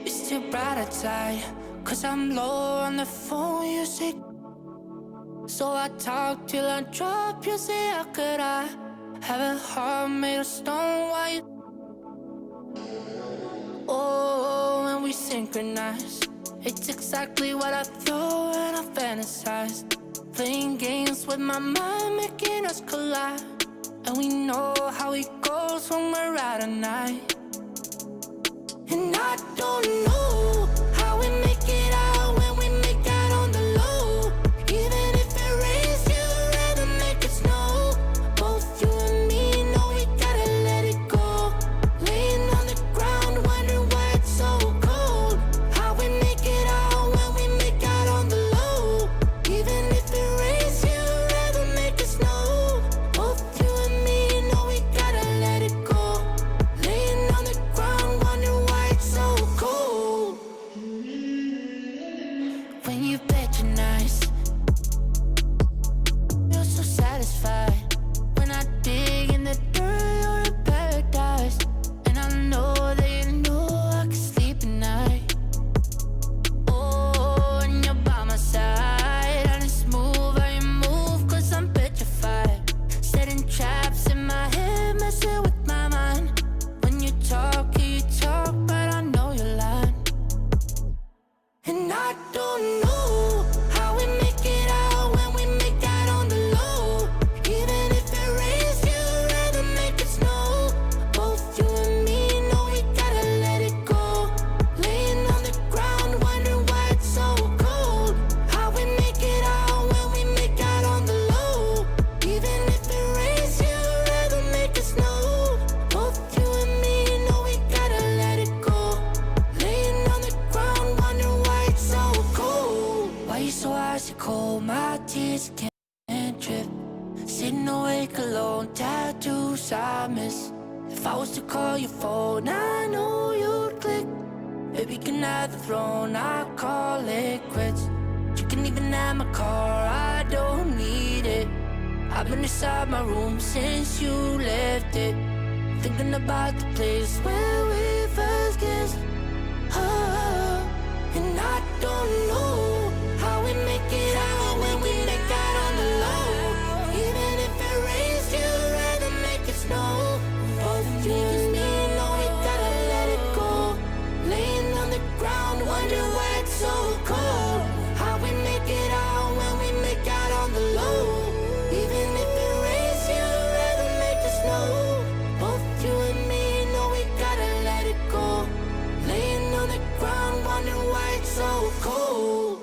It's too bright outside, 'cause I'm low on the phone, you say. So I talk till I drop, you say, how could I have a heart made of stone? Why you? Oh, when we synchronize, it's exactly what I thought and I fantasized. Playing games with my mind, making us collide. And we know how it goes when we're out at night. And I don't know how we make it out when we make out on the low. Even if it rains, you'd rather make it snow. Both you and me know we gotta let it go. Laying on the ground, wondering why it's so cold. How we make it out when we make out on the low. Even if it rains, you'd rather make it snow. Both you and me know we gotta let it go. Laying on the ground, wondering why it's so cold. When you bet you're nice, you're so satisfied. When I dig in the dirt, you're in paradise. And I know that you know I can sleep at night. Oh, and you're by my side, and it's smooth how you move, 'cause I'm petrified. Setting traps in my head, messing with my mind. When you talk, but I know you're lying. And I don't know how we make it out when we make out on the low. Even if it rains, you'd rather make it snow. Both you and me know we gotta let it go. Laying on the ground, wondering why it's so cold. How we make it out when we make out on the low. Even if it rains, you'd rather make it snow. Both you and me know we gotta let it go. Laying on the ground, wondering why it's so cold. Why you so icy cold? My tears can't drip. Sitting awake alone, tattoos I miss. If I was to call your phone, I know you'd click. Baby, can I have the throne? I call it quits. You can even have my car, I don't need it. I've been inside my room since you left it, thinking about the place where we first kissed. Oh, and I don't know how we make it out when we make out on the low. Even if it rains, you'd rather make it snow. Both you and me know we gotta let it go. Laying on the ground, wondering why it's so cold. How we make it out when we make out on the low. Even if it rains, you'd rather make it snow. Both you and me know we gotta let it go. Laying on the ground, wondering why it's so cold.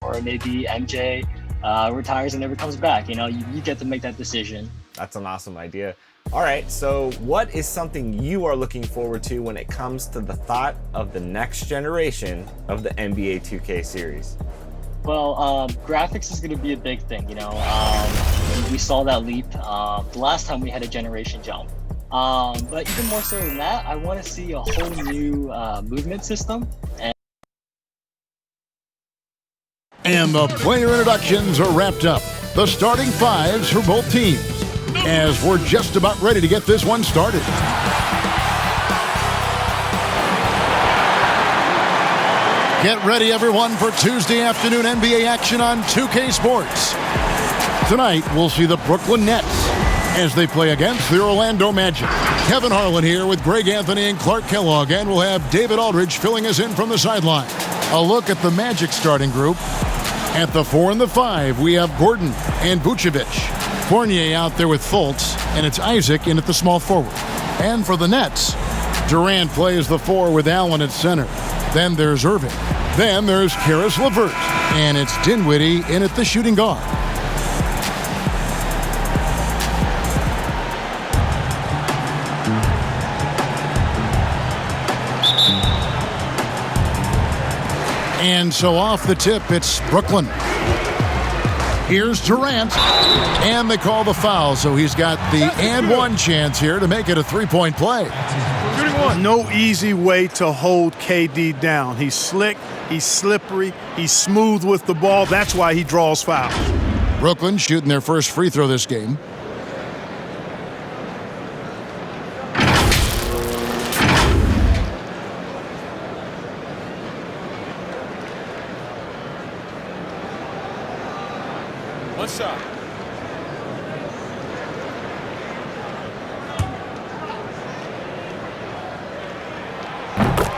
Or maybe MJ retires and never comes back. You know, you get to make that decision. That's an awesome idea. All right, so what is something you are looking forward to when it comes to the thought of the next generation of the NBA 2K series? Well, graphics is going to be a big thing. You know, we saw that leap the last time we had a generation jump. But even more so than that, I want to see a whole new movement system. And the player introductions are wrapped up. The starting fives for both teams, as we're just about ready to get this one started. Get ready, everyone, for Tuesday afternoon NBA action on 2K Sports. Tonight, we'll see the Brooklyn Nets as they play against the Orlando Magic. Kevin Harlan here with Greg Anthony and Clark Kellogg, and we'll have David Aldridge filling us in from the sideline. A look at the Magic starting group. At the 4 and the 5, we have Gordon and Vucevic. Fournier out there with Fultz, and it's Isaac in at the small forward. And for the Nets, Durant plays the 4 with Allen at center. Then there's Irving. Then there's Karis LeVert, and it's Dinwiddie in at the shooting guard. And so off the tip, it's Brooklyn. Here's Durant, and they call the foul, so he's got the and one chance here to make it a three-point play. There's no easy way to hold KD down. He's slick, he's slippery, he's smooth with the ball. That's why he draws fouls. Brooklyn shooting their first free throw this game. One shot.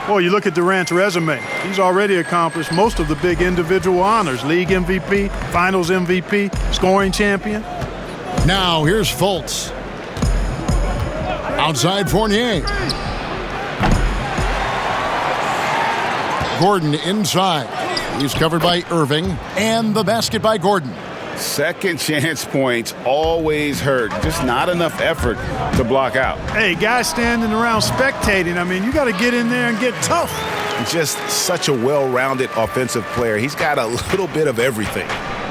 Boy, you look at Durant's resume. He's already accomplished most of the big individual honors. League MVP, Finals MVP, scoring champion. Now here's Fultz. Outside Fournier. Gordon inside. He's covered by Irving, and the basket by Gordon. Second chance points always hurt. Just not enough effort to block out. Hey, guys standing around spectating. I mean, you got to get in there and get tough. Just such a well-rounded offensive player. He's got a little bit of everything.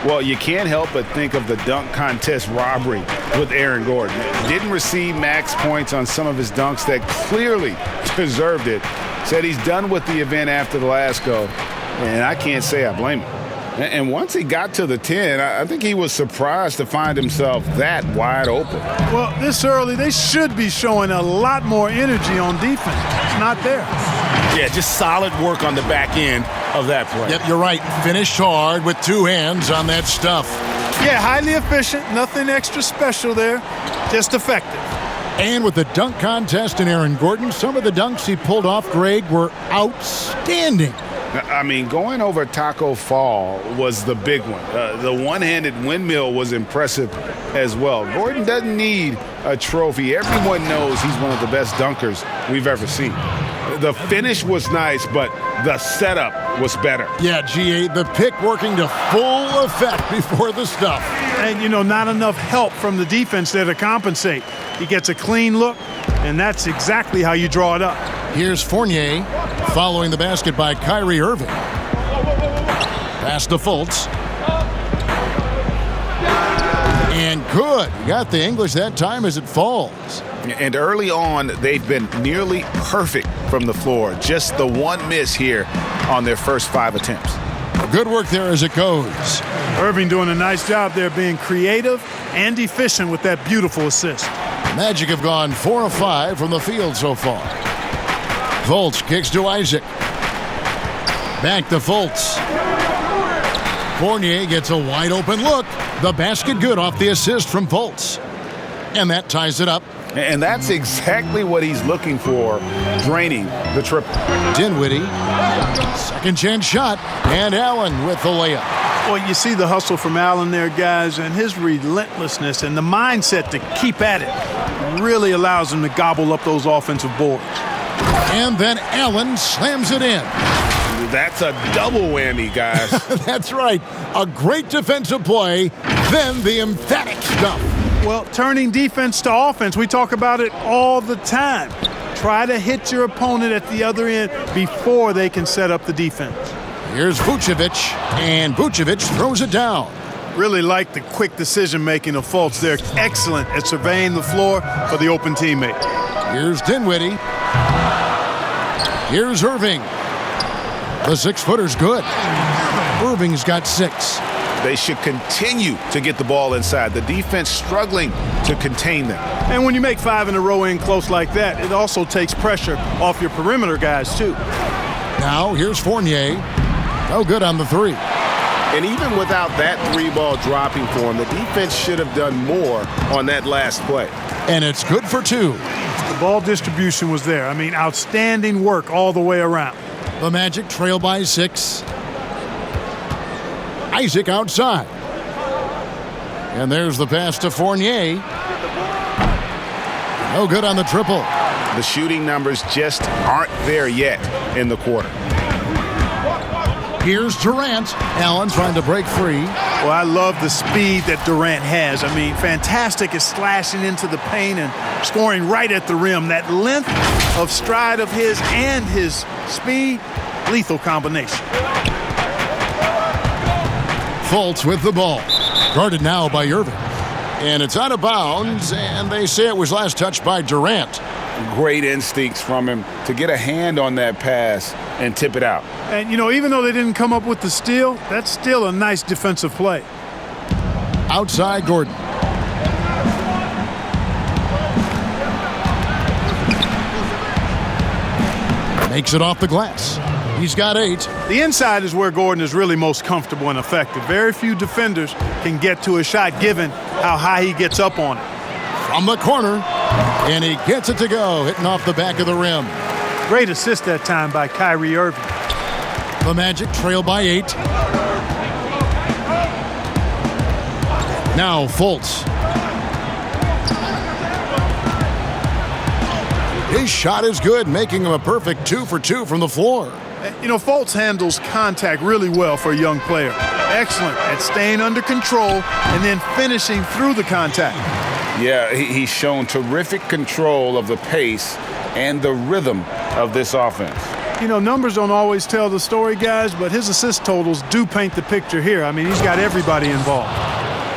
Well, you can't help but think of the dunk contest robbery with Aaron Gordon. Didn't receive max points on some of his dunks that clearly deserved it. Said he's done with the event after the last go, and I can't say I blame him. And once he got to the 10, I think he was surprised to find himself that wide open. Well, this early, they should be showing a lot more energy on defense. It's not there. Yeah, just solid work on the back end of that play. Yep, you're right. Finished hard with two hands on that stuff. Yeah, highly efficient. Nothing extra special there. Just effective. And with the dunk contest and Aaron Gordon, some of the dunks he pulled off, Greg, were outstanding. I mean, going over Taco Fall was the big one. The one-handed windmill was impressive as well. Gordon doesn't need a trophy. Everyone knows he's one of the best dunkers we've ever seen. The finish was nice, but the setup was better. Yeah, GA, the pick working to full effect before the stuff. And, you know, not enough help from the defense there to compensate. He gets a clean look, and that's exactly how you draw it up. Here's Fournier following the basket by Kyrie Irving. Pass to Fultz. And good. He got the English that time as it falls. And early on, they've been nearly perfect from the floor. Just the one miss here on their first 5 attempts. Good work there as it goes. Irving doing a nice job there being creative and efficient with that beautiful assist. Magic have gone 4 of 5 from the field so far. Fultz kicks to Isaac. Back to Fultz. Fournier gets a wide open look. The basket good off the assist from Fultz. And that ties it up. And that's exactly what he's looking for, draining the triple. Dinwiddie, second chance shot, and Allen with the layup. Well, you see the hustle from Allen there, guys, and his relentlessness and the mindset to keep at it really allows him to gobble up those offensive boards. And then Allen slams it in. That's a double whammy, guys. That's right. A great defensive play, then the emphatic stuff. Well, turning defense to offense, we talk about it all the time. Try to hit your opponent at the other end before they can set up the defense. Here's Vucevic, and Vucevic throws it down. Really like the quick decision-making of Fultz. They're excellent at surveying the floor for the open teammate. Here's Dinwiddie. Here's Irving. The 6-footer's good. Irving's got 6. They should continue to get the ball inside. The defense struggling to contain them. And when you make 5 in a row in close like that, it also takes pressure off your perimeter guys, too. Now, here's Fournier. No good on the 3. And even without that 3-ball dropping for him, the defense should have done more on that last play. And it's good for 2. The ball distribution was there. I mean, outstanding work all the way around. The Magic trail by 6. Isaac outside. And there's the pass to Fournier. No good on the triple. The shooting numbers just aren't there yet in the quarter. Here's Durant. Allen trying to break free. Well, I love the speed that Durant has. I mean, fantastic at slashing into the paint and scoring right at the rim. That length of stride of his and his speed, lethal combination. Fultz with the ball. Guarded now by Irving. And it's out of bounds, and they say it was last touched by Durant. Great instincts from him to get a hand on that pass and tip it out. And, even though they didn't come up with the steal, that's still a nice defensive play. Outside Gordon. Makes it off the glass. He's got 8. The inside is where Gordon is really most comfortable and effective. Very few defenders can get to a shot given how high he gets up on it. From the corner, and he gets it to go, hitting off the back of the rim. Great assist that time by Kyrie Irving. The Magic trail by 8. Now Fultz. His shot is good, making him a perfect 2 for 2 from the floor. Fultz handles contact really well for a young player. Excellent at staying under control and then finishing through the contact. Yeah, he's shown terrific control of the pace and the rhythm of this offense. Numbers don't always tell the story, guys, but his assist totals do paint the picture here. I mean, he's got everybody involved.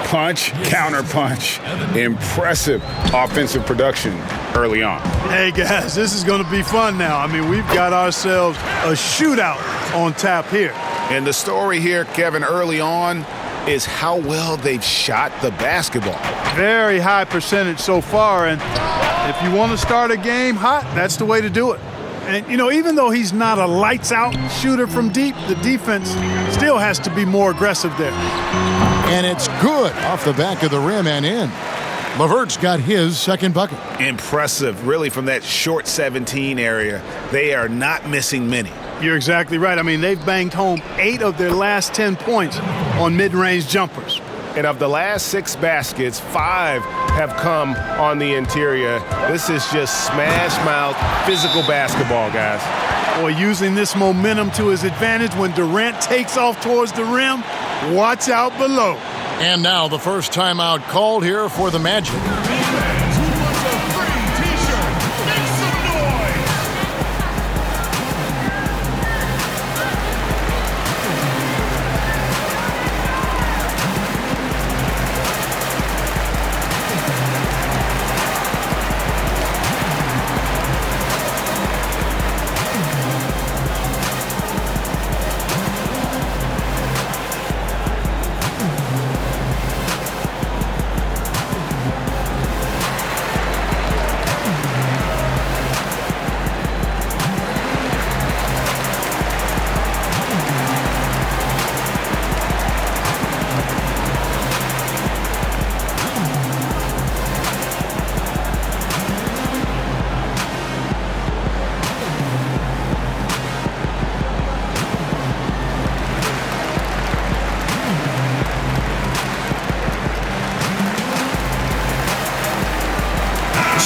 Punch, counter punch, impressive offensive production early on. Hey, guys, this is going to be fun now. I mean, we've got ourselves a shootout on tap here. And the story here, Kevin, early on is how well they've shot the basketball. Very high percentage so far, and if you want to start a game hot, that's the way to do it. And, even though he's not a lights-out shooter from deep, the defense still has to be more aggressive there. And it's good off the back of the rim and in. LeVert's got his second bucket. Impressive, really, from that short 17 area. They are not missing many. You're exactly right. I mean, they've banged home 8 of their last 10 points on mid-range jumpers. And of the last 6 baskets, 5 have come on the interior. This is just smash-mouth physical basketball, guys. Boy, using this momentum to his advantage when Durant takes off towards the rim, watch out below. And now the first timeout called here for the Magic.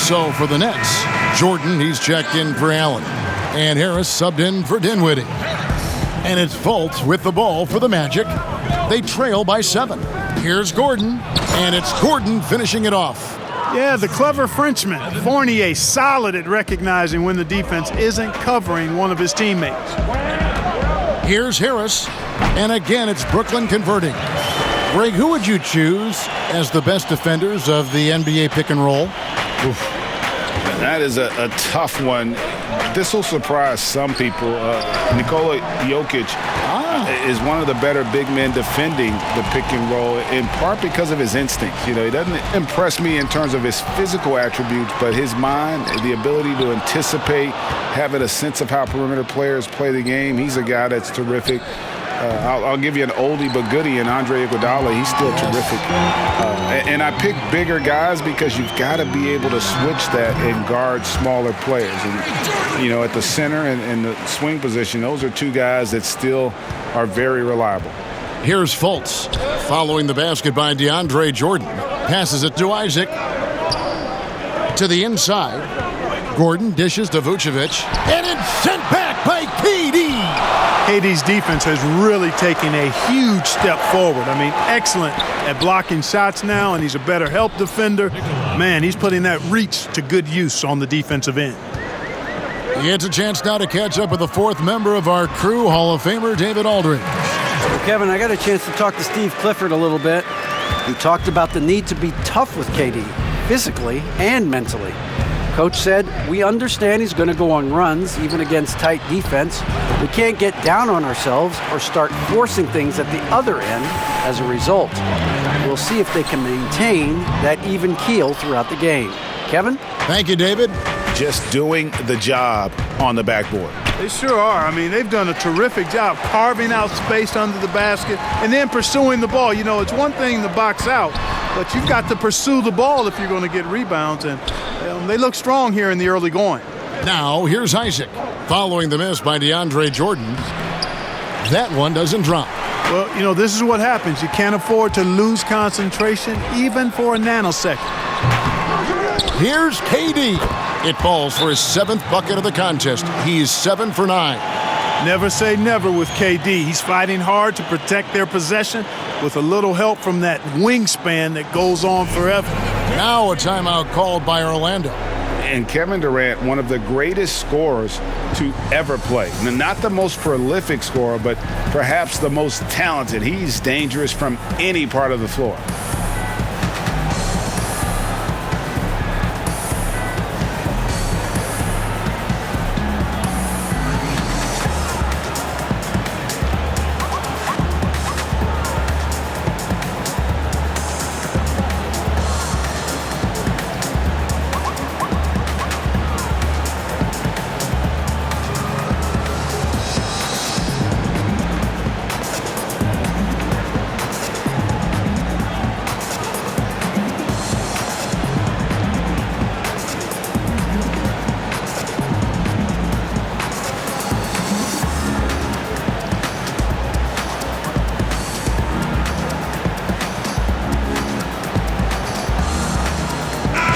So for the Nets, Jordan, he's checked in for Allen. And Harris subbed in for Dinwiddie. And it's Fultz with the ball for the Magic. They trail by 7. Here's Gordon, and it's Gordon finishing it off. Yeah, the clever Frenchman, Fournier, solid at recognizing when the defense isn't covering one of his teammates. Here's Harris, and again it's Brooklyn converting. Greg, who would you choose as the best defenders of the NBA pick and roll? Oof. That is a tough one. This will surprise some people. Nikola Jokic is one of the better big men defending the pick and roll, in part because of his instincts. He doesn't impress me in terms of his physical attributes, but his mind, the ability to anticipate, having a sense of how perimeter players play the game. He's a guy that's terrific. I'll give you an oldie but goodie in Andre Iguodala. He's still terrific. And I pick bigger guys because you've got to be able to switch that and guard smaller players. And, at the center and the swing position, those are 2 guys that still are very reliable. Here's Fultz following the basket by DeAndre Jordan. Passes it to Isaac. To the inside. Gordon dishes to Vucevic. And it's sent back by KD. KD's defense has really taken a huge step forward. I mean, excellent at blocking shots now, and he's a better help defender. Man, he's putting that reach to good use on the defensive end. He gets a chance now to catch up with the 4th member of our crew, Hall of Famer David Aldridge. Well, Kevin, I got a chance to talk to Steve Clifford a little bit. He talked about the need to be tough with KD, physically and mentally. Coach said, "We understand he's going to go on runs, even against tight defense. We can't get down on ourselves or start forcing things at the other end as a result. We'll see if they can maintain that even keel throughout the game." Kevin? Thank you, David. Just doing the job on the backboard. They sure are. I mean, they've done a terrific job carving out space under the basket and then pursuing the ball. You know, it's one thing to box out, but you've got to pursue the ball if you're going to get rebounds, and they look strong here in the early going. Now, here's Isaac. Following the miss by DeAndre Jordan, that one doesn't drop. Well, you know, this is what happens. You can't afford to lose concentration even for a nanosecond. Here's KD. It falls for his 7th bucket of the contest. He's 7 for 9. Never say never with KD. He's fighting hard to protect their possession with a little help from that wingspan that goes on forever. Now a timeout called by Orlando. And Kevin Durant, one of the greatest scorers to ever play. Not the most prolific scorer, but perhaps the most talented. He's dangerous from any part of the floor.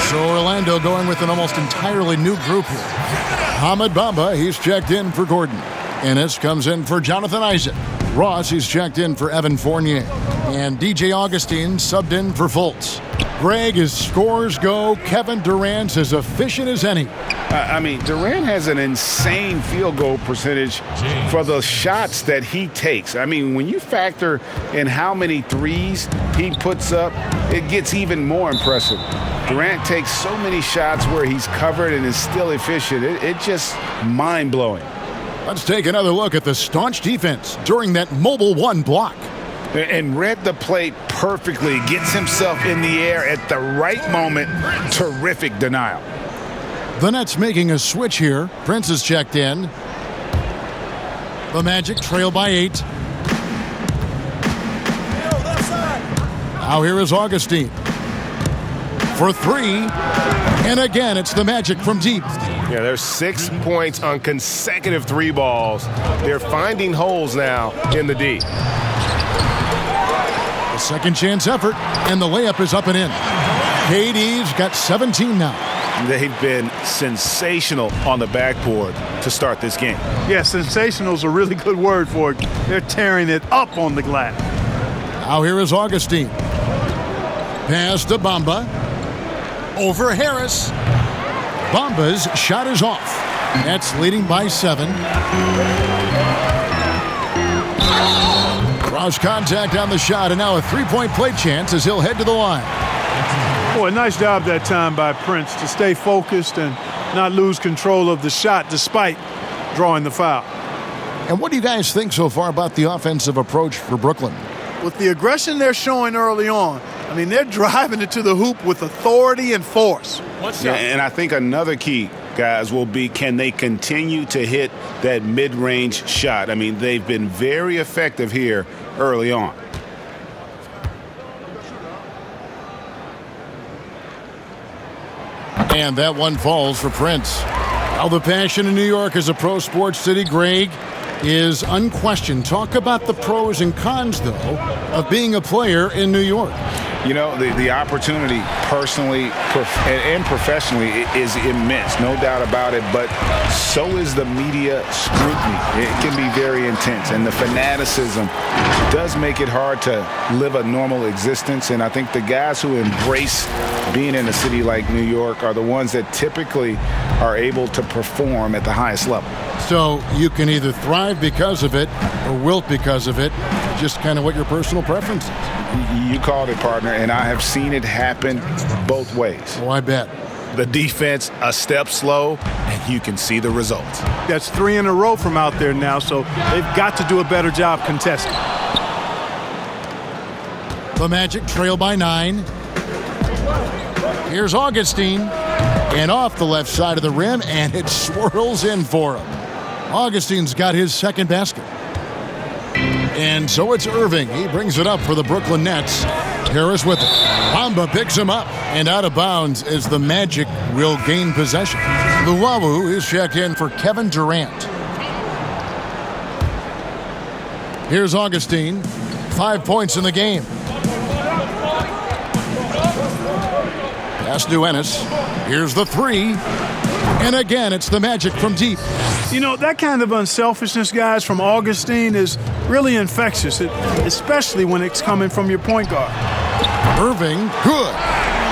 So Orlando going with an almost entirely new group here. Hamid Bamba, he's checked in for Gordon. Ennis comes in for Jonathan Isaac. Ross, he's checked in for Evan Fournier. And DJ Augustine subbed in for Fultz. Greg, as scores go, Kevin Durant's as efficient as any. I mean, Durant has an insane field goal percentage for the shots that he takes. I mean, when you factor in how many threes he puts up, it gets even more impressive. Durant takes so many shots where he's covered and is still efficient. It's just mind-blowing. Let's take another look at the staunch defense during that mobile 1 block. And read the plate perfectly. Gets himself in the air at the right moment. Terrific denial. The Nets making a switch here. Prince is checked in. The Magic trail by 8. Now here is Augustine. For 3. And again, it's the Magic from deep. Yeah, there's 6 points on consecutive 3 balls. They're finding holes now in the D. The second chance effort, and the layup is up and in. KD's got 17 now. They've been sensational on the backboard to start this game. Yeah, sensational is a really good word for it. They're tearing it up on the glass. Now here is Augustine. Pass to Bamba. Over Harris. Bamba's shot is off. Nets leading by 7. Cross contact on the shot, and now a 3-point play chance as he'll head to the line. Boy, nice job that time by Prince to stay focused and not lose control of the shot despite drawing the foul. And what do you guys think so far about the offensive approach for Brooklyn? With the aggression they're showing early on, I mean, they're driving it to the hoop with authority and force. Yeah, and I think another key, guys, will be can they continue to hit that mid-range shot? I mean, they've been very effective here early on. And that one falls for Prince. How the passion in New York as a pro sports city, Greg, is unquestioned. Talk about the pros and cons, though, of being a player in New York. You know, the opportunity personally and professionally is immense, no doubt about it, but so is the media scrutiny. It can be very intense, and the fanaticism does make it hard to live a normal existence, and I think the guys who embrace being in a city like New York are the ones that typically are able to perform at the highest level. So you can either thrive because of it or wilt because of it, just kind of what your personal preference is. You called it, partner, and I have seen it happen both ways. Oh, I bet. The defense a step slow, and you can see the results. That's 3 in a row from out there now, so they've got to do a better job contesting. The Magic trail by 9. Here's Augustine. And off the left side of the rim, and it swirls in for him. Augustine's got his second basket. And so it's Irving. He brings it up for the Brooklyn Nets. Harris with it. Bamba picks him up and out of bounds as the Magic will gain possession. Luwawu is checked in for Kevin Durant. Here's Augustine. 5 points in the game. Pass to Ennis. Here's the 3. And again, it's the Magic from deep. You know, that kind of unselfishness, guys, from Augustine is really infectious, especially when it's coming from your point guard. Irving, good.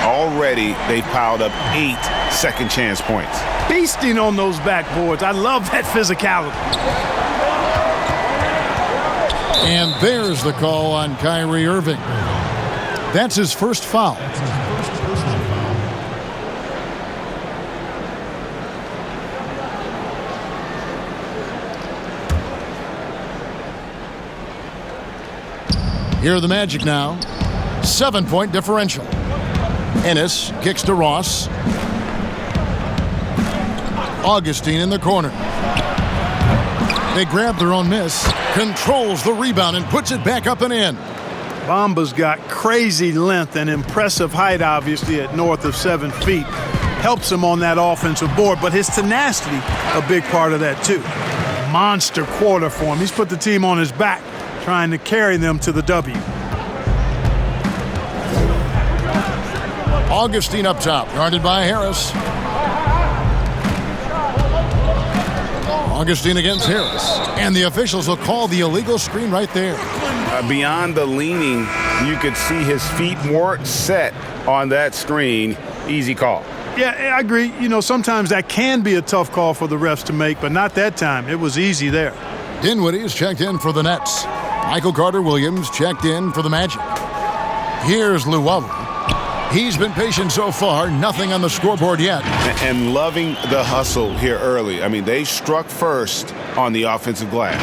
Already, they piled up 8 second chance points. Feasting on those backboards. I love that physicality. And there's the call on Kyrie Irving. That's his first foul. Here are the Magic now. 7-point differential. Ennis kicks to Ross. Augustine in the corner. They grab their own miss. Controls the rebound and puts it back up and in. Bamba's got crazy length and impressive height, obviously, at north of 7 feet. Helps him on that offensive board, but his tenacity, a big part of that, too. Monster quarter for him. He's put the team on his back, trying to carry them to the W. Augustine up top, guarded by Harris. Augustine against Harris. And the officials will call the illegal screen right there. Beyond the leaning, you could see his feet weren't set on that screen. Easy call. Yeah, I agree. You know, sometimes that can be a tough call for the refs to make, but not that time. It was easy there. Dinwiddie's checked in for the Nets. Michael Carter-Williams checked in for the Magic. Here's Luwawu. He's been patient so far, nothing on the scoreboard yet. And loving the hustle here early. I mean, they struck first on the offensive glass.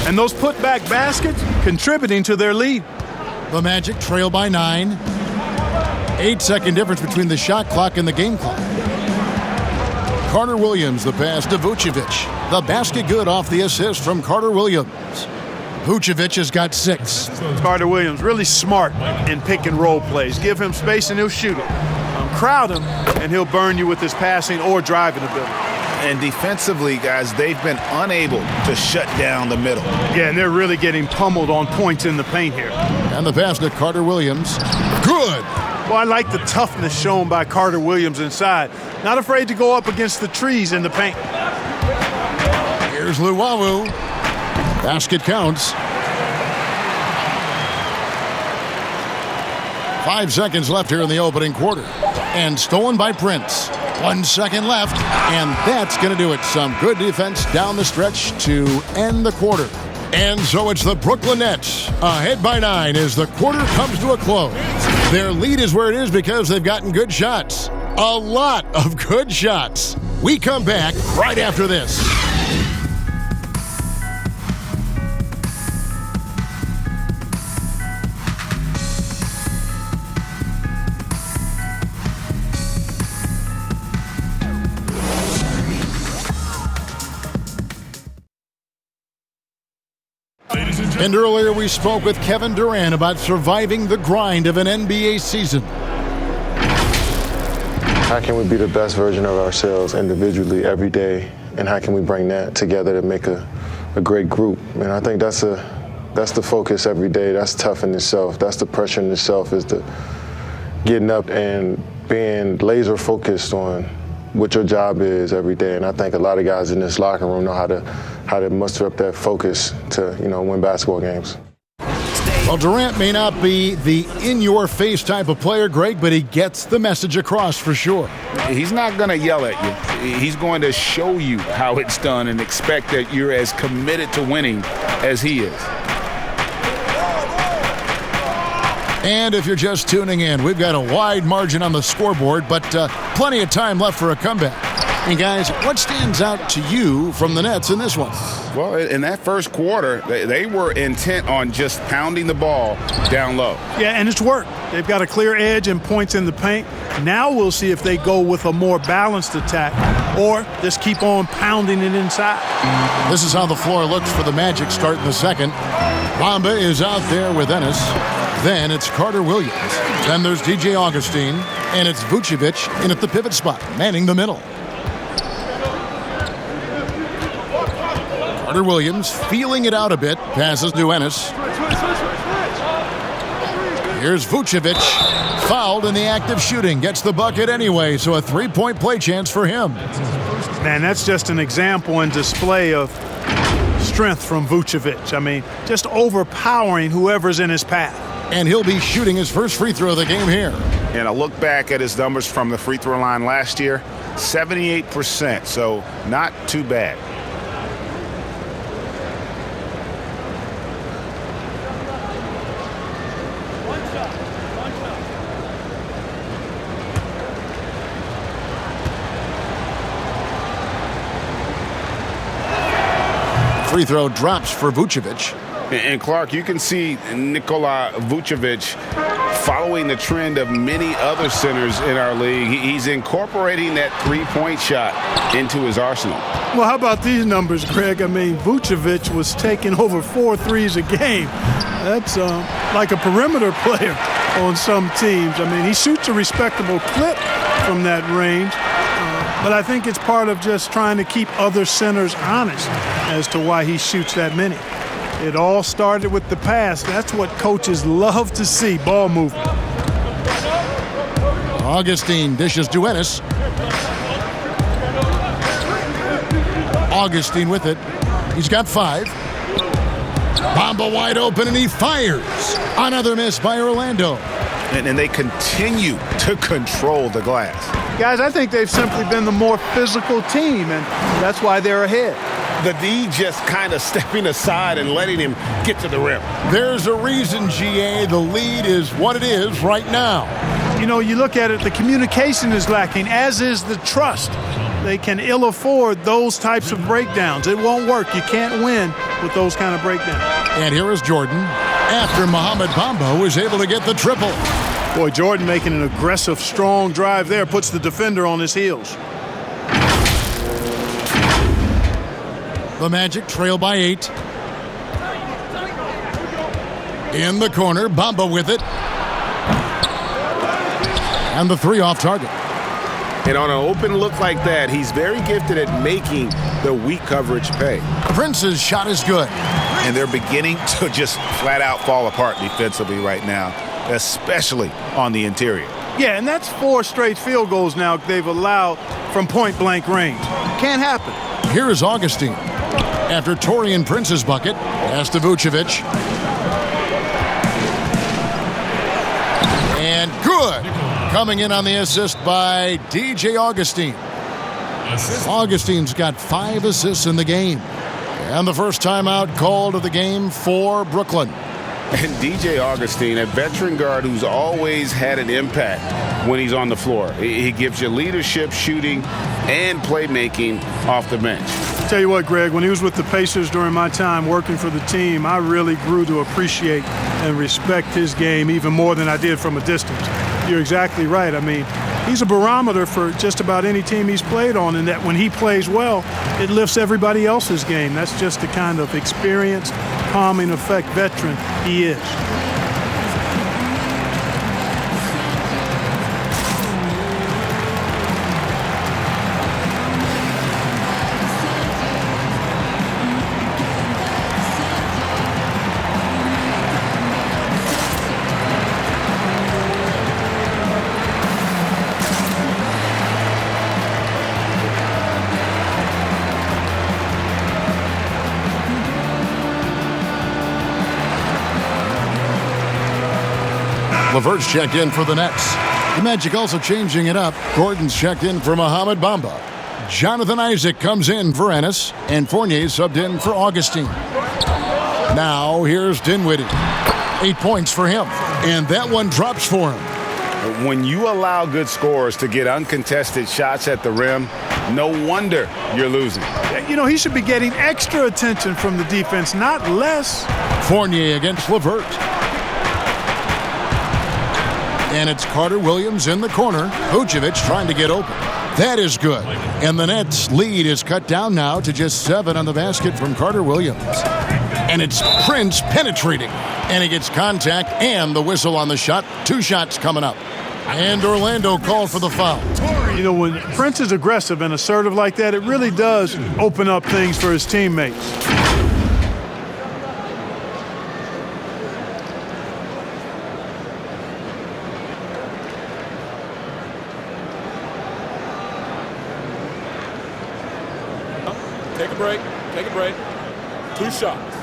And those putback baskets contributing to their lead. The Magic trail by 9. 8-second difference between the shot clock and the game clock. Carter-Williams, the pass to Vucevic. The basket good off the assist from Carter-Williams. Vucevic has got 6. Carter-Williams really smart in pick and roll plays. Give him space and he'll shoot it. Crowd him and he'll burn you with his passing or driving ability. And defensively, guys, they've been unable to shut down the middle. Yeah, and they're really getting pummeled on points in the paint here. And the pass to Carter-Williams. Good. Well, I like the toughness shown by Carter-Williams inside. Not afraid to go up against the trees in the paint. Here's Luwawu. Basket counts. 5 seconds left here in the opening quarter. And stolen by Prince. 1 second left, and that's going to do it. Some good defense down the stretch to end the quarter. And so it's the Brooklyn Nets ahead by 9 as the quarter comes to a close. Their lead is where it is because they've gotten good shots. A lot of good shots. We come back right after this. And earlier we spoke with Kevin Durant about surviving the grind of an NBA season. How can we be the best version of ourselves individually every day, and how can we bring that together to make a great group? And I think that's the focus every day. That's tough in itself. That's the pressure in itself, is the getting up and being laser focused on what your job is every day. And I think a lot of guys in this locker room know how to muster up that focus to, win basketball games. Well, Durant may not be the in-your-face type of player, Greg, but he gets the message across for sure. He's not going to yell at you. He's going to show you how it's done and expect that you're as committed to winning as he is. And if you're just tuning in, we've got a wide margin on the scoreboard, but plenty of time left for a comeback. And guys, what stands out to you from the Nets in this one? Well, in that first quarter, they were intent on just pounding the ball down low. Yeah, and it's worked. They've got a clear edge and points in the paint. Now we'll see if they go with a more balanced attack or just keep on pounding it inside. This is how the floor looks for the Magic starting the second. Bamba is out there with Ennis. Then it's Carter Williams. Then there's DJ Augustine. And it's Vucevic in at the pivot spot, manning the middle. Carter Williams feeling it out a bit. Passes to Ennis. Here's Vucevic. Fouled in the act of shooting. Gets the bucket anyway, so a three-point play chance for him. Man, that's just an example and display of strength from Vucevic. I mean, just overpowering whoever's in his path. And he'll be shooting his first free throw of the game here. And a look back at his numbers from the free throw line last year, 78%, so not too bad. Free throw drops for Vucevic. And Clark, you can see Nikola Vucevic following the trend of many other centers in our league. He's incorporating that three-point shot into his arsenal. Well, how about these numbers, Greg? I mean, Vucevic was taking over 4 threes a game. That's like a perimeter player on some teams. I mean, he shoots a respectable clip from that range. But I think it's part of just trying to keep other centers honest as to why he shoots that many. It all started with the pass. That's what coaches love to see, ball movement. Augustine dishes to Ennis. Augustine with it. He's got 5. Bamba wide open, and he fires. Another miss by Orlando. And they continue to control the glass. Guys, I think they've simply been the more physical team, and that's why they're ahead. The D just kind of stepping aside and letting him get to the rim. There's a reason, GA, the lead is what it is right now. You know, you look at it, the communication is lacking, as is the trust. They can ill afford those types of breakdowns. It won't work. You can't win with those kind of breakdowns. And here is Jordan after Mohamed Bamba was able to get the triple. Boy, Jordan making an aggressive, strong drive there, puts the defender on his heels. The Magic trail by 8. In the corner, Bamba with it. And the 3 off target. And on an open look like that, he's very gifted at making the weak coverage pay. Prince's shot is good. And they're beginning to just flat out fall apart defensively right now, especially on the interior. Yeah, and that's 4 straight field goals now they've allowed from point-blank range. Can't happen. Here is Augustine. After Taurean Prince's bucket, pass to Vucevic. And good. Coming in on the assist by DJ Augustine. Augustine's got 5 assists in the game. And the first timeout called of the game for Brooklyn. And DJ Augustine, a veteran guard who's always had an impact when he's on the floor. He gives you leadership, shooting, and playmaking off the bench. Tell you what, Greg, when he was with the Pacers during my time working for the team, I really grew to appreciate and respect his game even more than I did from a distance. You're exactly right. I mean, he's a barometer for just about any team he's played on, and that when he plays well, it lifts everybody else's game. That's just the kind of experienced, calming effect veteran he is. LeVert's checked in for the Nets. The Magic also changing it up. Gordon's checked in for Mohamed Bamba. Jonathan Isaac comes in for Ennis. And Fournier subbed in for Augustine. Now here's Dinwiddie. 8 points for him. And that one drops for him. When you allow good scorers to get uncontested shots at the rim, no wonder you're losing. You know, he should be getting extra attention from the defense, not less. Fournier against LeVert. And it's Carter Williams in the corner. Vucevic trying to get open. That is good. And the Nets' lead is cut down now to just 7 on the basket from Carter Williams. And it's Prince penetrating. And he gets contact and the whistle on the shot. 2 shots coming up. And Orlando called for the foul. You know, when Prince is aggressive and assertive like that, it really does open up things for his teammates. Take a break. Take a break. 2 shots.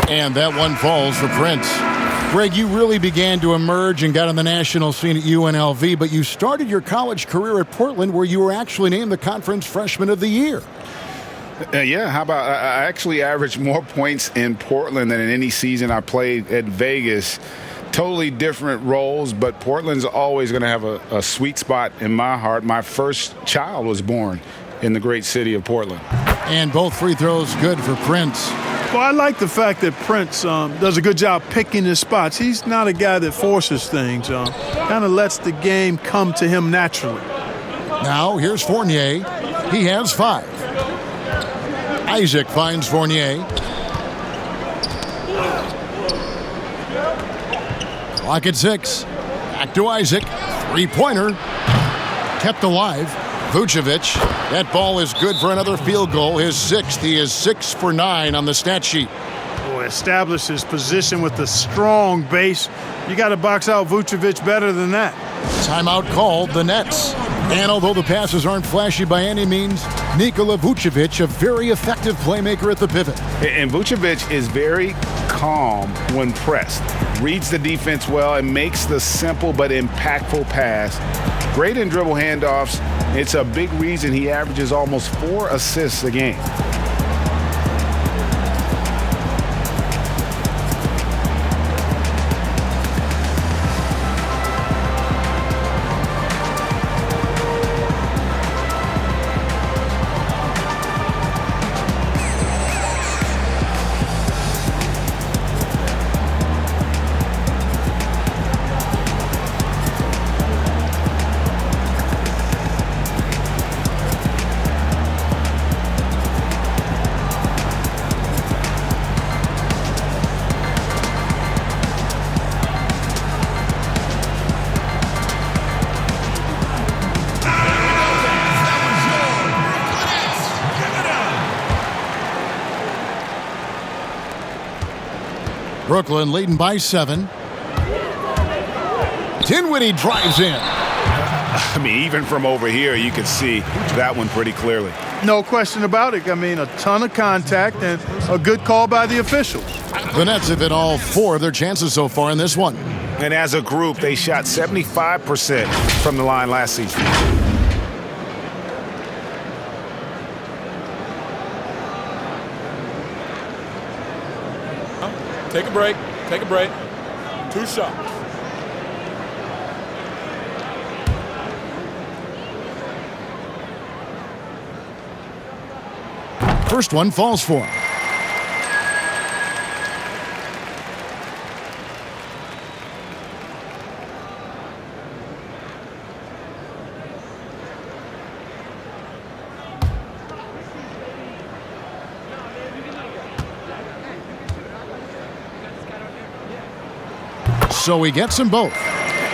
And that one falls for Prince. Greg, you really began to emerge and got on the national scene at UNLV, but you started your college career at Portland where you were actually named the Conference Freshman of the Year. Yeah, how about I actually averaged more points in Portland than in any season I played at Vegas. Totally different roles, but Portland's always going to have a sweet spot in my heart. My first child was born in the great city of Portland. And both free throws good for Prince. Well, I like the fact that Prince does a good job picking his spots. He's not a guy that forces things. Kind of lets the game come to him naturally. Now, here's Fournier. He has 5. Isaac finds Fournier. Clock at 6. Back to Isaac. 3-pointer. Kept alive. Vucevic. That ball is good for another field goal. His 6th. He is 6 for 9 on the stat sheet. Boy, establishes position with a strong base. You got to box out Vucevic better than that. Timeout called, the Nets. And although the passes aren't flashy by any means, Nikola Vucevic, a very effective playmaker at the pivot. And Vucevic is very calm when pressed. Reads the defense well and makes the simple but impactful pass. Great in dribble handoffs. It's a big reason he averages almost 4 assists a game. Brooklyn leading by 7. Dinwiddie drives in. I mean, even from over here, you can see that one pretty clearly. No question about it. I mean, a ton of contact and a good call by the officials. The Nets have hit all 4 of their chances so far in this one. And as a group, they shot 75% from the line last season. Take a break. Take a break. 2 shots. First one falls for him. So he gets them both.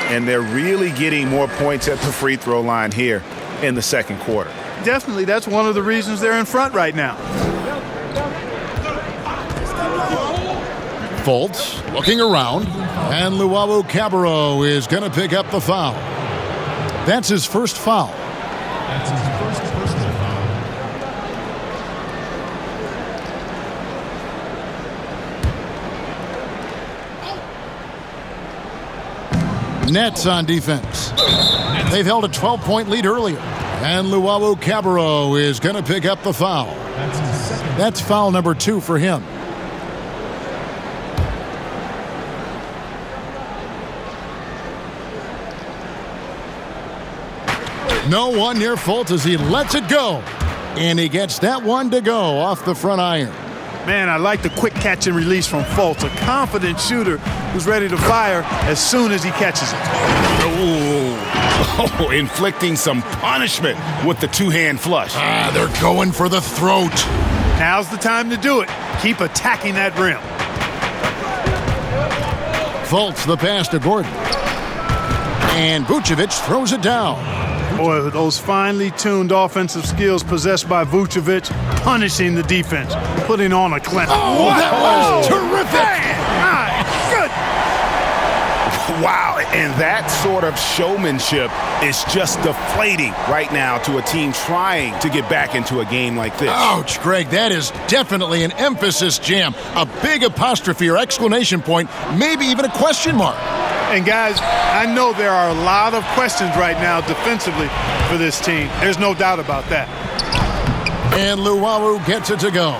And they're really getting more points at the free throw line here in the second quarter. Definitely, that's one of the reasons they're in front right now. Fultz looking around, and Luau Cabarro is going to pick up the foul. That's his first foul. Nets on defense. They've held a 12-point lead earlier. And Luwawu-Cabarrot is going to pick up the foul. That's foul number 2 for him. No one near Fultz as he lets it go. And he gets that one to go off the front iron. Man, I like the quick catch and release from Fultz. A confident shooter who's ready to fire as soon as he catches it. Oh, inflicting some punishment with the two-hand flush. They're going for the throat. Now's the time to do it. Keep attacking that rim. Fultz the pass to Gordon. And Vucevic throws it down. Boy, those finely tuned offensive skills possessed by Vucevic, punishing the defense, putting on a clinic. Oh, that was terrific! Good. Wow, and that sort of showmanship is just deflating right now to a team trying to get back into a game like this. Ouch, Greg, that is definitely an emphasis jam. A big apostrophe or exclamation point, maybe even a question mark. And guys, I know there are a lot of questions right now defensively for this team. There's no doubt about that. And Luwawu gets it to go.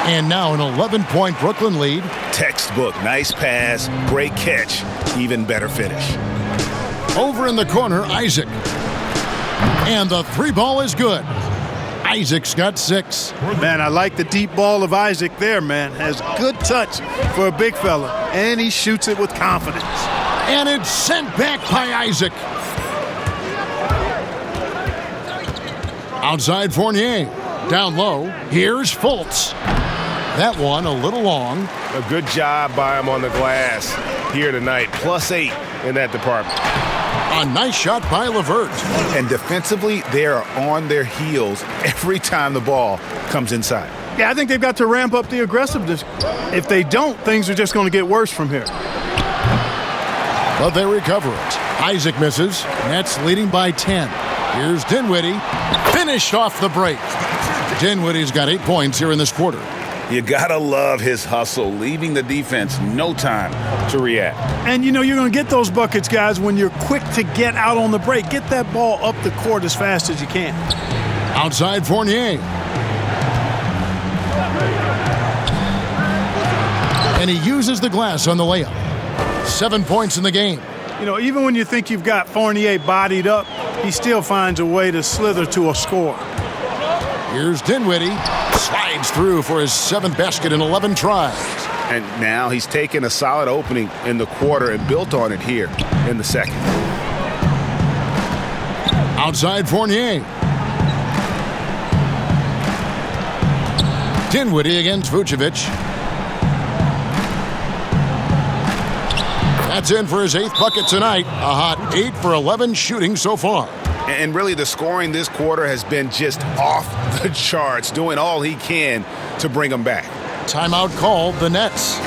And now an 11-point Brooklyn lead. Textbook, nice pass, great catch, even better finish. Over in the corner, Isaac. And the 3 ball is good. Isaac's got 6. Man, I like the deep ball of Isaac there, man. Has good touch for a big fella, and he shoots it with confidence. And it's sent back by Isaac. Outside Fournier. Down low, here's Fultz. That one a little long. A good job by him on the glass here tonight. +8 in that department. A nice shot by LeVert. And defensively, they are on their heels every time the ball comes inside. Yeah, I think they've got to ramp up the aggressiveness. If they don't, things are just going to get worse from here. But they recover it. Isaac misses. Nets leading by 10. Here's Dinwiddie. Finished off the break. Dinwiddie's got 8 points here in this quarter. You gotta love his hustle, leaving the defense no time to react. And you know you're going to get those buckets, guys, when you're quick to get out on the break. Get that ball up the court as fast as you can. Outside Fournier. And he uses the glass on the layup. 7 points in the game. You know, even when you think you've got Fournier bodied up, he still finds a way to slither to a score. Here's Dinwiddie. Slides through for his 7th basket in 11 tries. And now he's taken a solid opening in the quarter and built on it here in the second. Outside Fournier. Dinwiddie against Vucevic. That's in for his 8th bucket tonight. A hot 8 for 11 shooting so far. And really the scoring this quarter has been just off the charts, doing all he can to bring them back. Timeout called, the Nets.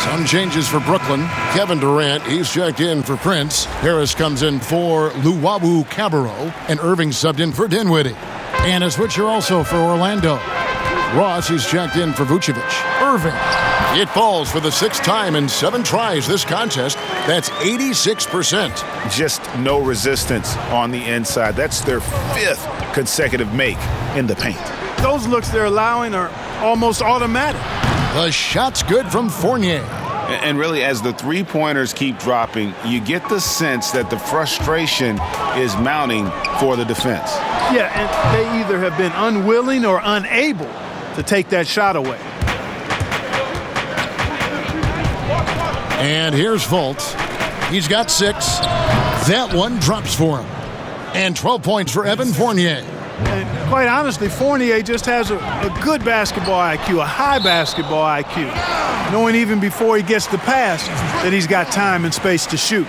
Some changes for Brooklyn. Kevin Durant, he's checked in for Prince. Harris comes in for Luwawu-Cabarrot. And Irving subbed in for Dinwiddie. And a switcher also for Orlando. Ross, he's checked in for Vucevic. Irving. It falls for the 6th time in 7 tries this contest. That's 86%. Just no resistance on the inside. That's their 5th consecutive make in the paint. Those looks they're allowing are almost automatic. The shot's good from Fournier. And really, as the three-pointers keep dropping, you get the sense that the frustration is mounting for the defense. Yeah, and they either have been unwilling or unable to take that shot away. And here's Fultz. He's got 6. That one drops for him. And 12 points for Evan Fournier. And quite honestly, Fournier just has a good basketball IQ, a high basketball IQ, knowing even before he gets the pass that he's got time and space to shoot.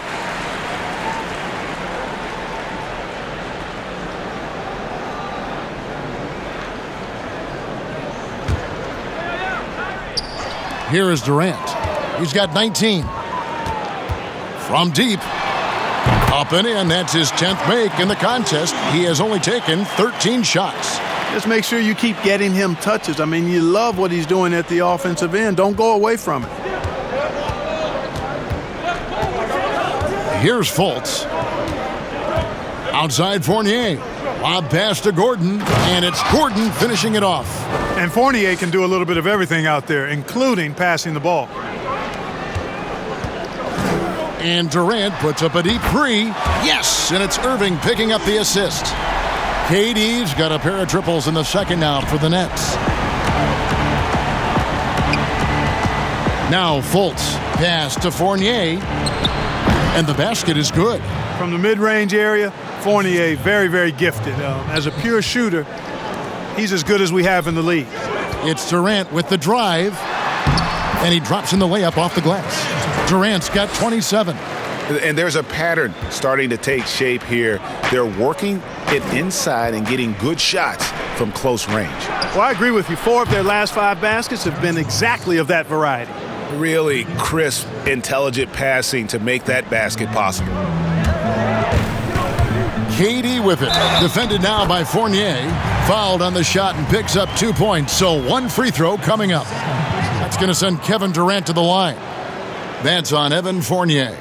Here is Durant. He's got 19. From deep. Up and in. That's his 10th make in the contest. He has only taken 13 shots. Just make sure you keep getting him touches. I mean, you love what he's doing at the offensive end. Don't go away from it. Here's Fultz. Outside Fournier. Lob pass to Gordon. And it's Gordon finishing it off. And Fournier can do a little bit of everything out there, including passing the ball. And Durant puts up a deep 3. Yes! And it's Irving picking up the assist. KD's got a pair of triples in the second now for the Nets. Now Fultz. Pass to Fournier. And the basket is good. From the mid-range area, Fournier, very, very gifted. As a pure shooter, he's as good as we have in the league. It's Durant with the drive. And he drops in the layup off the glass. Durant's got 27. And there's a pattern starting to take shape here. They're working it inside and getting good shots from close range. Well, I agree with you. 4 of their last 5 baskets have been exactly of that variety. Really crisp, intelligent passing to make that basket possible. KD with it. Defended now by Fournier. Fouled on the shot and picks up 2 points. So 1 free throw coming up. That's going to send Kevin Durant to the line. That's on Evan Fournier.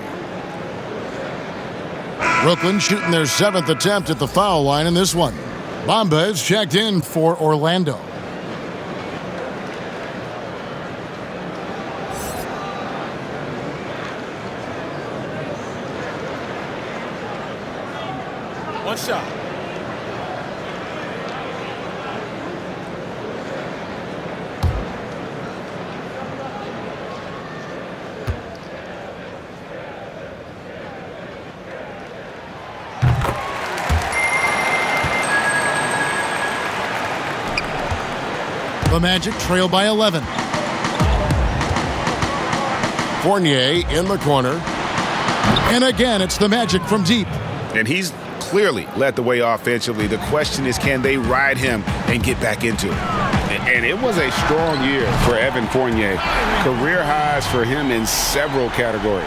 Brooklyn shooting their 7th attempt at the foul line in this one. Bamba is checked in for Orlando. One shot. The Magic trail by 11. Fournier in the corner. And again, it's the Magic from deep. And he's clearly led the way offensively. The question is, can they ride him and get back into it? And it was a strong year for Evan Fournier. Career highs for him in several categories.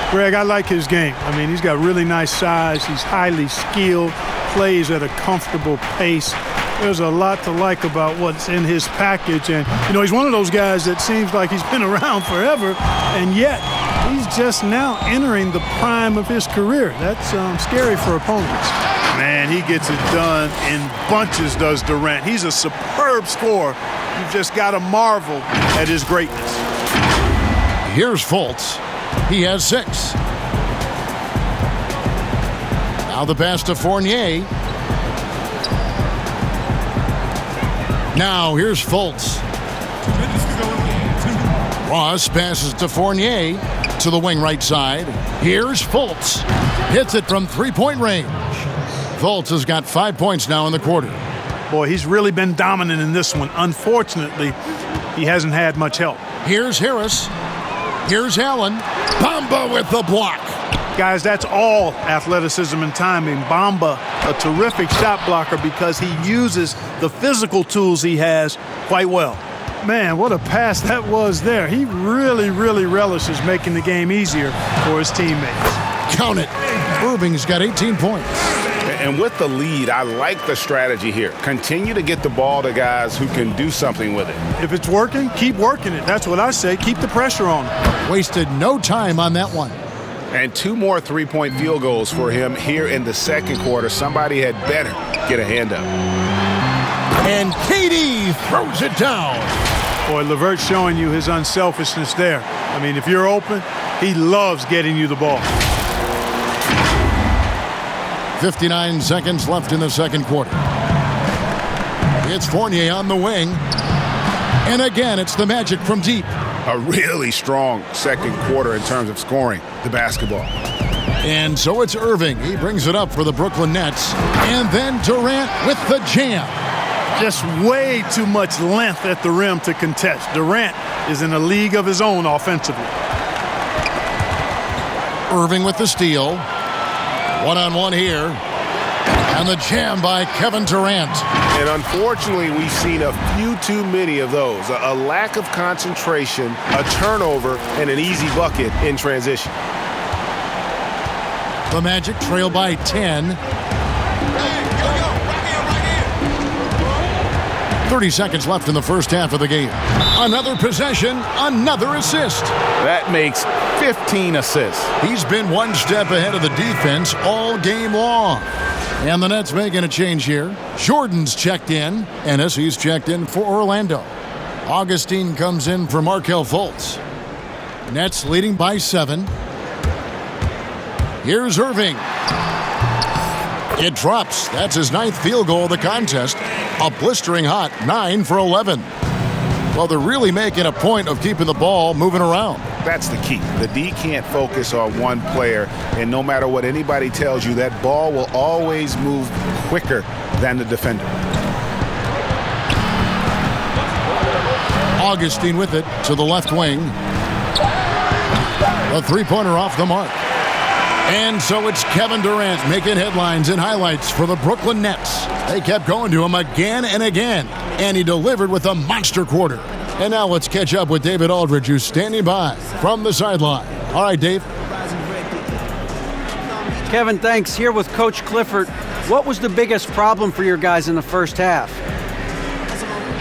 Greg, I like his game. I mean, he's got really nice size. He's highly skilled, plays at a comfortable pace. There's a lot to like about what's in his package. And, you know, he's one of those guys that seems like he's been around forever, and yet he's just now entering the prime of his career. That's scary for opponents. Man, he gets it done in bunches, does Durant. He's a superb scorer. You've just got to marvel at his greatness. Here's Fultz. He has 6. Now the pass to Fournier. Now here's Fultz. Ross passes to Fournier to the wing right side. Here's Fultz. Hits it from three-point range. Fultz has got 5 points now in the quarter. Boy, he's really been dominant in this one. Unfortunately, he hasn't had much help. Here's Harris. Here's Allen. Bamba with the block. Guys, that's all athleticism and timing. Bamba, a terrific shot blocker because he uses the physical tools he has quite well. Man, what a pass that was there. He really, really relishes making the game easier for his teammates. Count it. Irving's got 18 points. And with the lead, I like the strategy here. Continue to get the ball to guys who can do something with it. If it's working, keep working it. That's what I say. Keep the pressure on him. Wasted no time on that one. And 2 more three-point field goals for him here in the second quarter. Somebody had better get a hand up. And KD throws it down. Boy, LeVert's showing you his unselfishness there. I mean, if you're open, he loves getting you the ball. 59 seconds left in the second quarter. It's Fournier on the wing. And again, it's the Magic from deep. A really strong second quarter in terms of scoring the basketball. And so it's Irving. He brings it up for the Brooklyn Nets. And then Durant with the jam. Just way too much length at the rim to contest. Durant is in a league of his own offensively. Irving with the steal. One-on-one here. And the jam by Kevin Durant. And unfortunately, we've seen a few too many of those. A lack of concentration, a turnover, and an easy bucket in transition. The Magic trail by 10. 30 seconds left in the first half of the game. Another possession, another assist. That makes 15 assists. He's been one step ahead of the defense all game long. And the Nets making a change here. Jordan's checked in. Ennis, he's checked in for Orlando. Augustine comes in for Markelle Fultz. Nets leading by 7. Here's Irving. It drops. That's his 9th field goal of the contest. A blistering hot 9 for 11. Well, they're really making a point of keeping the ball moving around. That's the key. The D can't focus on one player, and no matter what anybody tells you, that ball will always move quicker than the defender. Augustine with it to the left wing. A three-pointer off the mark. And so it's Kevin Durant making headlines and highlights for the Brooklyn Nets. They kept going to him again and again, and he delivered with a monster quarter. And now let's catch up with David Aldridge, who's standing by from the sideline. All right, Dave. Kevin, thanks. Here with Coach Clifford. What was the biggest problem for your guys in the first half?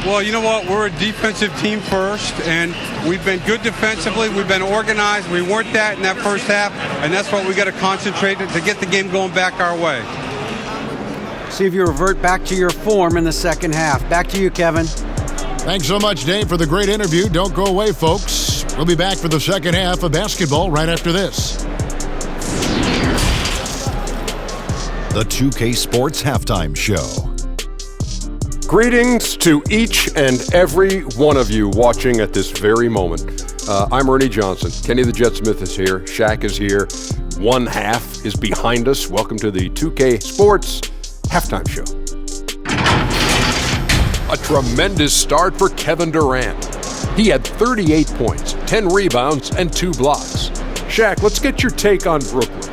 Well, you know what? We're a defensive team first, and we've been good defensively. We've been organized. We weren't that in that first half, and that's what we got to concentrate to get the game going back our way. See if you revert back to your form in the second half. Back to you, Kevin. Thanks so much, Dave, for the great interview. Don't go away, folks. We'll be back for the second half of basketball right after this. The 2K Sports Halftime Show. Greetings to each and every one of you watching at this very moment. I'm Ernie Johnson. Kenny the Jet Smith is here. Shaq is here. One half is behind us. Welcome to the 2K Sports Halftime Show. A tremendous start for Kevin Durant. He had 38 points, 10 rebounds, and 2 blocks. Shaq, let's get your take on Brooklyn.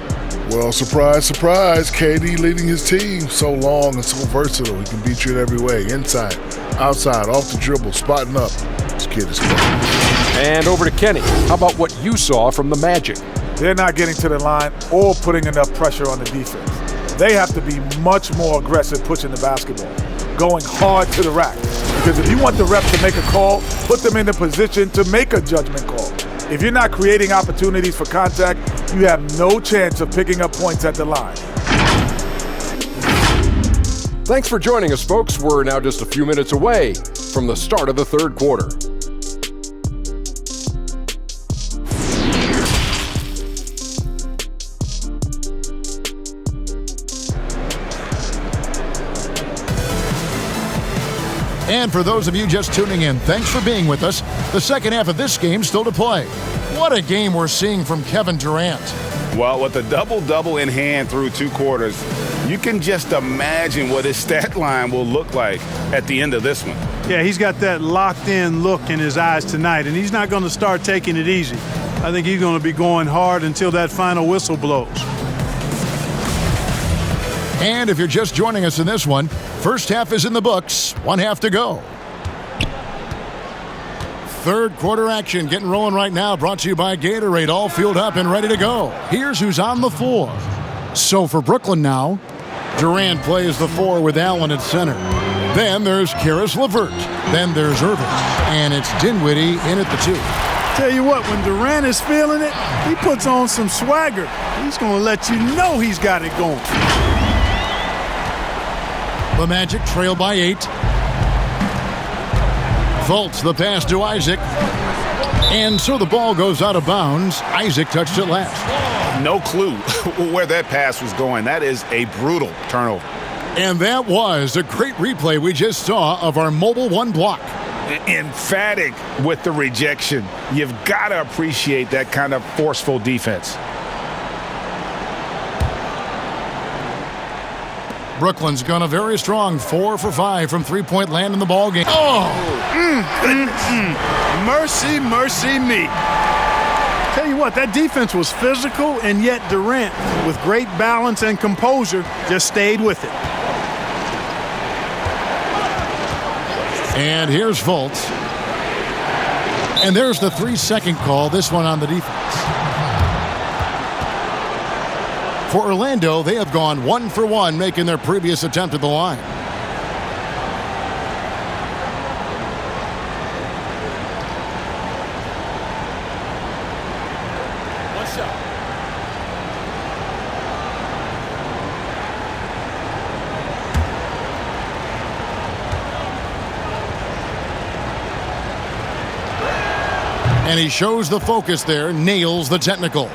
Well, surprise, surprise, KD leading his team so long and so versatile. He can beat you in every way, inside, outside, off the dribble, spotting up. This kid is crazy. And over to Kenny. How about what you saw from the Magic? They're not getting to the line or putting enough pressure on the defense. They have to be much more aggressive pushing the basketball, going hard to the rack. Because if you want the ref to make a call, put them in a position to make a judgment call. If you're not creating opportunities for contact, you have no chance of picking up points at the line. Thanks for joining us, folks. We're now just a few minutes away from the start of the third quarter. And for those of you just tuning in, thanks for being with us. The second half of this game still to play. What a game we're seeing from Kevin Durant. Well, with a double-double in hand through 2 quarters, you can just imagine what his stat line will look like at the end of this one. Yeah, he's got that locked-in look in his eyes tonight, and he's not going to start taking it easy. I think he's going to be going hard until that final whistle blows. And if you're just joining us in this one, first half is in the books, 1 half to go. Third quarter action getting rolling right now, brought to you by Gatorade, all fueled up and ready to go. Here's who's on the floor. So for Brooklyn now, Durant plays the 4 with Allen at center. Then there's Karis LeVert. Then there's Irving. And it's Dinwiddie in at the 2. Tell you what, when Durant is feeling it, he puts on some swagger. He's going to let you know he's got it going. The Magic trail by 8. Fultz, the pass to Isaac. And so the ball goes out of bounds. Isaac touched it last. No clue where that pass was going. That is a brutal turnover. And that was a great replay we just saw of our mobile one block. Emphatic with the rejection. You've got to appreciate that kind of forceful defense. Brooklyn's gone a very strong 4 for 5 from three-point land in the ball game. Mercy, mercy me. Tell you what, that defense was physical, and yet Durant, with great balance and composure, just stayed with it. And here's Fultz. And there's the 3-second call, this one on the defense. For Orlando, they have gone 1 for 1, making their previous attempt at the line. One shot. And he shows the focus there, nails the technical.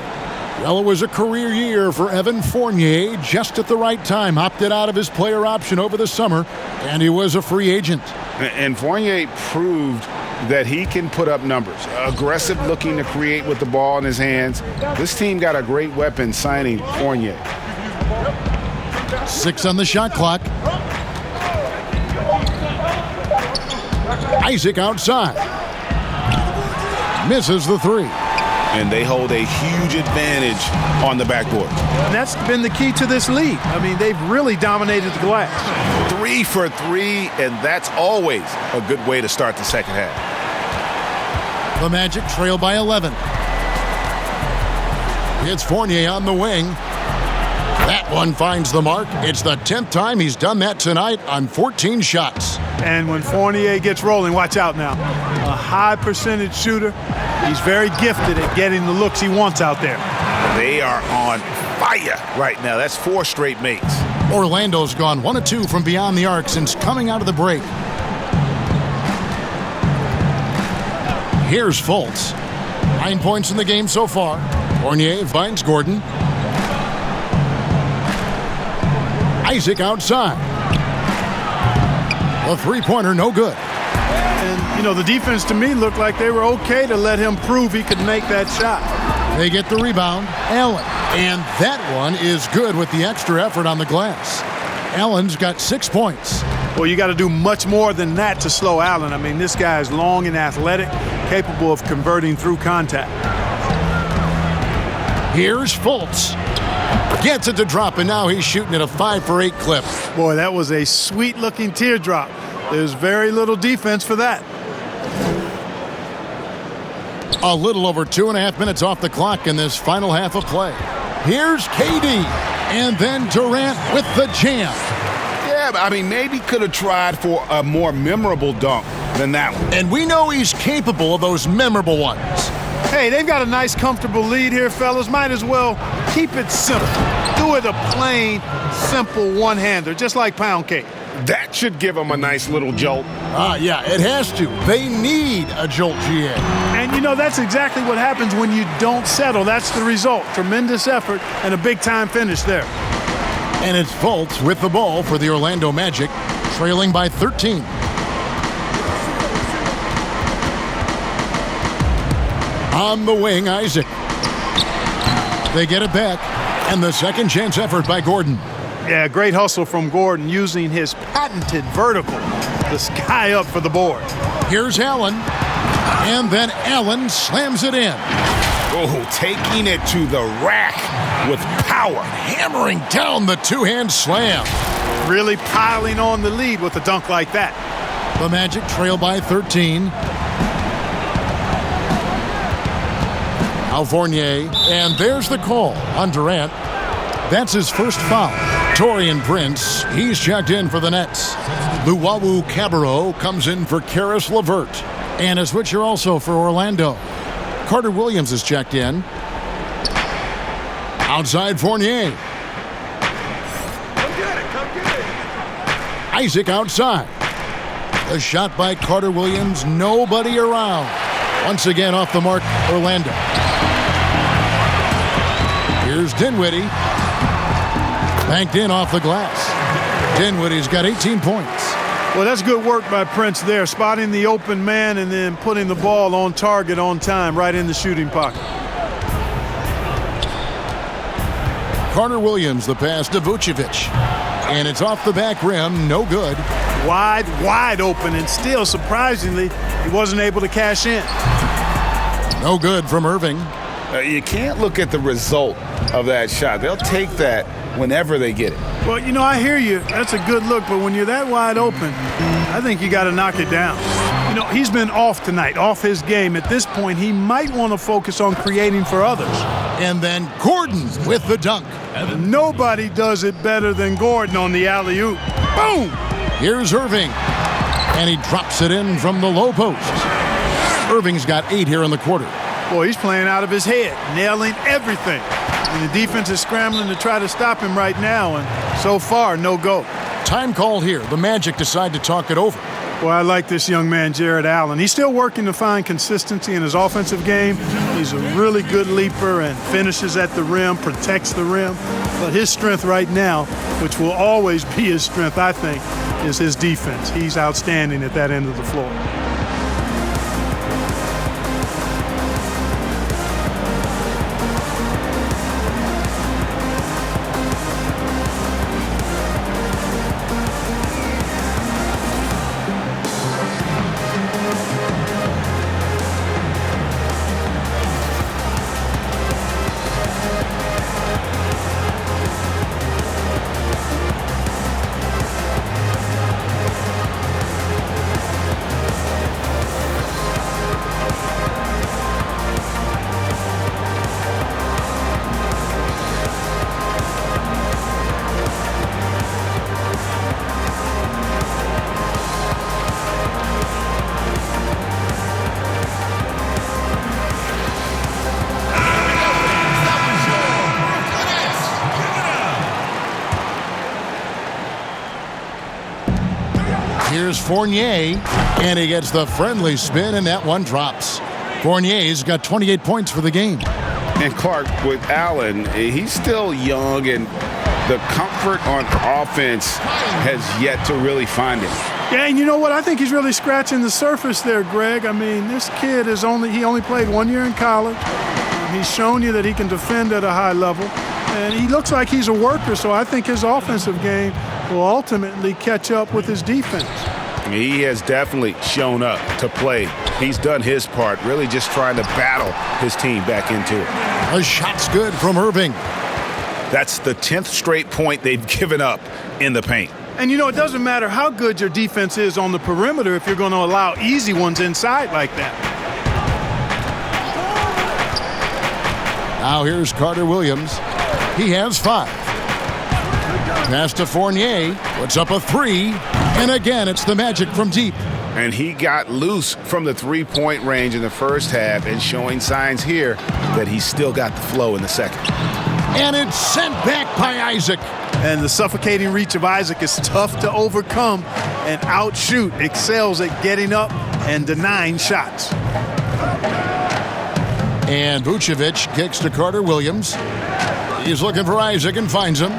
Well, it was a career year for Evan Fournier, just at the right time. Opted out of his player option over the summer, and he was a free agent. And Fournier proved that he can put up numbers. Aggressive looking to create with the ball in his hands. This team got a great weapon signing Fournier. 6 on the shot clock. Isaac outside. Misses the 3. And they hold a huge advantage on the backboard. And that's been the key to this league. I mean, they've really dominated the glass. 3 for 3, and that's always a good way to start the second half. The Magic trail by 11. It's Fournier on the wing. That one finds the mark. It's the 10th time he's done that tonight on 14 shots. And when Fournier gets rolling, watch out now. A high percentage shooter. He's very gifted at getting the looks he wants out there. They are on fire right now. That's 4 straight makes. Orlando's gone 1 of 2 from beyond the arc since coming out of the break. Here's Fultz. 9 points in the game so far. Fournier finds Gordon. Isaac outside. A three-pointer, no good. And, you know, the defense to me looked like they were okay to let him prove he could make that shot. They get the rebound. Allen. And that one is good with the extra effort on the glass. Allen's got 6 points. Well, you got to do much more than that to slow Allen. I mean, this guy is long and athletic, capable of converting through contact. Here's Fultz. Gets it to drop, and now he's shooting at a 5 for 8 clip. Boy, that was a sweet-looking teardrop. There's very little defense for that. A little over 2.5 minutes off the clock in this final half of play. Here's KD, and then Durant with the jam. Yeah, I mean, maybe could have tried for a more memorable dunk than that one. And we know he's capable of those memorable ones. Hey, they've got a nice, comfortable lead here, fellas. Might as well keep it simple. Do it a plain, simple one-hander, just like pound cake. That should give them a nice little jolt. Yeah, it has to. They need a jolt, GA. And, you know, that's exactly what happens when you don't settle. That's the result. Tremendous effort and a big-time finish there. And it's Fultz with the ball for the Orlando Magic, trailing by 13. On the wing, Isaac. They get it back, and the second chance effort by Gordon. Yeah, great hustle from Gordon using his patented vertical to sky up for the board. Here's Allen, and then Allen slams it in. Oh, taking it to the rack with power. Hammering down the two-hand slam. Really piling on the lead with a dunk like that. The Magic trail by 13. Now Fournier, and there's the call on Durant. That's his first foul. Taurean Prince, he's checked in for the Nets. Luwawu Cabarro comes in for Karis LeVert. And a switcher also for Orlando. Carter Williams is checked in. Outside Fournier. Come get it, come get it. Isaac outside. A shot by Carter Williams. Nobody around. Once again off the mark, Orlando. Here's Dinwiddie. Banked in off the glass. Dinwiddie's got 18 points. Well, that's good work by Prince there, spotting the open man and then putting the ball on target on time, right in the shooting pocket. Carter Williams, the pass to Vucevic. And it's off the back rim, no good. Wide open, and still, surprisingly, he wasn't able to cash in. No good from Irving. You can't look at the result of that shot. They'll take that whenever they get it. Well, you know, I hear you. That's a good look, but when you're that wide open, I think you got to knock it down. You know, he's been off tonight, off his game. At this point, he might want to focus on creating for others. And then Gordon with the dunk. Nobody does it better than Gordon on the alley-oop. Boom! Here's Irving. And he drops it in from the low post. Irving's got 8 here in the quarter. Boy, he's playing out of his head, nailing everything. And the defense is scrambling to try to stop him right now, and so far, no go. Time called here. The Magic decide to talk it over. Well, I like this young man, Jared Allen. He's still working to find consistency in his offensive game. He's a really good leaper and finishes at the rim, protects the rim. But his strength right now, which will always be his strength, I think, is his defense. He's outstanding at that end of the floor. Here's Fournier, and he gets the friendly spin, and that one drops. Fournier's got 28 points for the game. And Clark, with Allen, he's still young, and the comfort on offense has yet to really find him. Yeah, and you know what? I think he's really scratching the surface there, Greg. I mean, this kid he only played 1 year in college. He's shown you that he can defend at a high level. And he looks like he's a worker, so I think his offensive game will ultimately catch up with his defense. He has definitely shown up to play. He's done his part, really just trying to battle his team back into it. A shot's good from Irving. That's the 10th straight point they've given up in the paint. And, you know, it doesn't matter how good your defense is on the perimeter if you're going to allow easy ones inside like that. Now here's Carter Williams. He has 5. Pass to Fournier. Puts up a 3. And again, it's the Magic from deep. And he got loose from the three-point range in the first half and showing signs here that he's still got the flow in the second. And it's sent back by Isaac. And the suffocating reach of Isaac is tough to overcome and outshoot. Excels at getting up and denying shots. And Vucevic kicks to Carter Williams. He's looking for Isaac and finds him.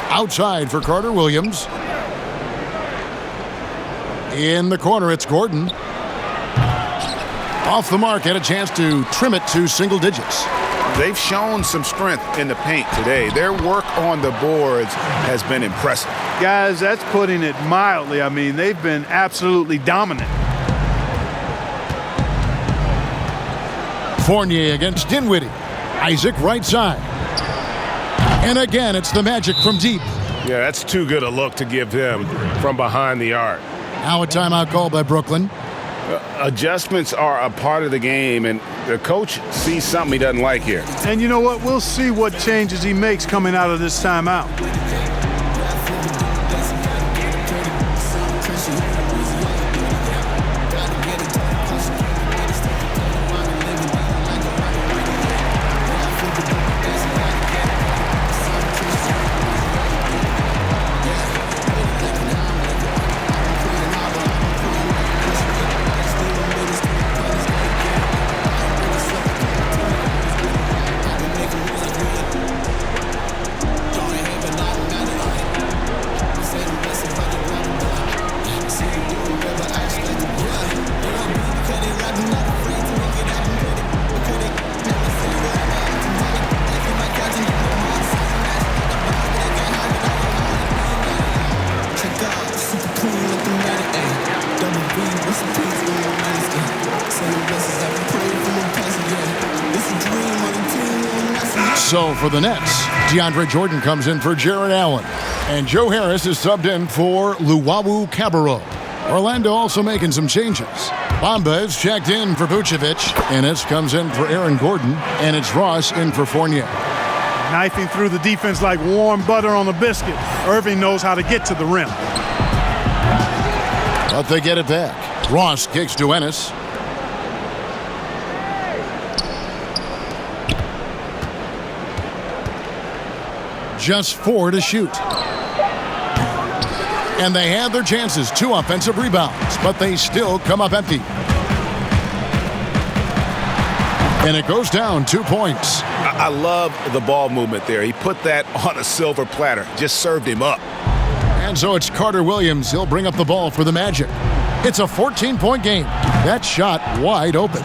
Outside for Carter Williams. In the corner, it's Gordon. Off the mark, had a chance to trim it to single digits. They've shown some strength in the paint today. Their work on the boards has been impressive. Guys, that's putting it mildly. I mean, they've been absolutely dominant. Fournier against Dinwiddie. Isaac right side. And again, it's the Magic from deep. Yeah, that's too good a look to give him from behind the arc. Now a timeout called by Brooklyn. Adjustments are a part of the game, and the coach sees something he doesn't like here. And you know what? We'll see what changes he makes coming out of this timeout. So for the Nets, DeAndre Jordan comes in for Jared Allen. And Joe Harris is subbed in for Luwawu Cabarro. Orlando also making some changes. Bamba is checked in for Vucevic. Ennis comes in for Aaron Gordon. And it's Ross in for Fournier. Knifing through the defense like warm butter on a biscuit. Irving knows how to get to the rim. But they get it back. Ross kicks to Ennis. Just 4 to shoot. And they had their chances. 2 offensive rebounds, but they still come up empty. And it goes down 2 points. I love the ball movement there. He put that on a silver platter. Just served him up. And so it's Carter Williams. He'll bring up the ball for the Magic. It's a 14-point game. That shot wide open.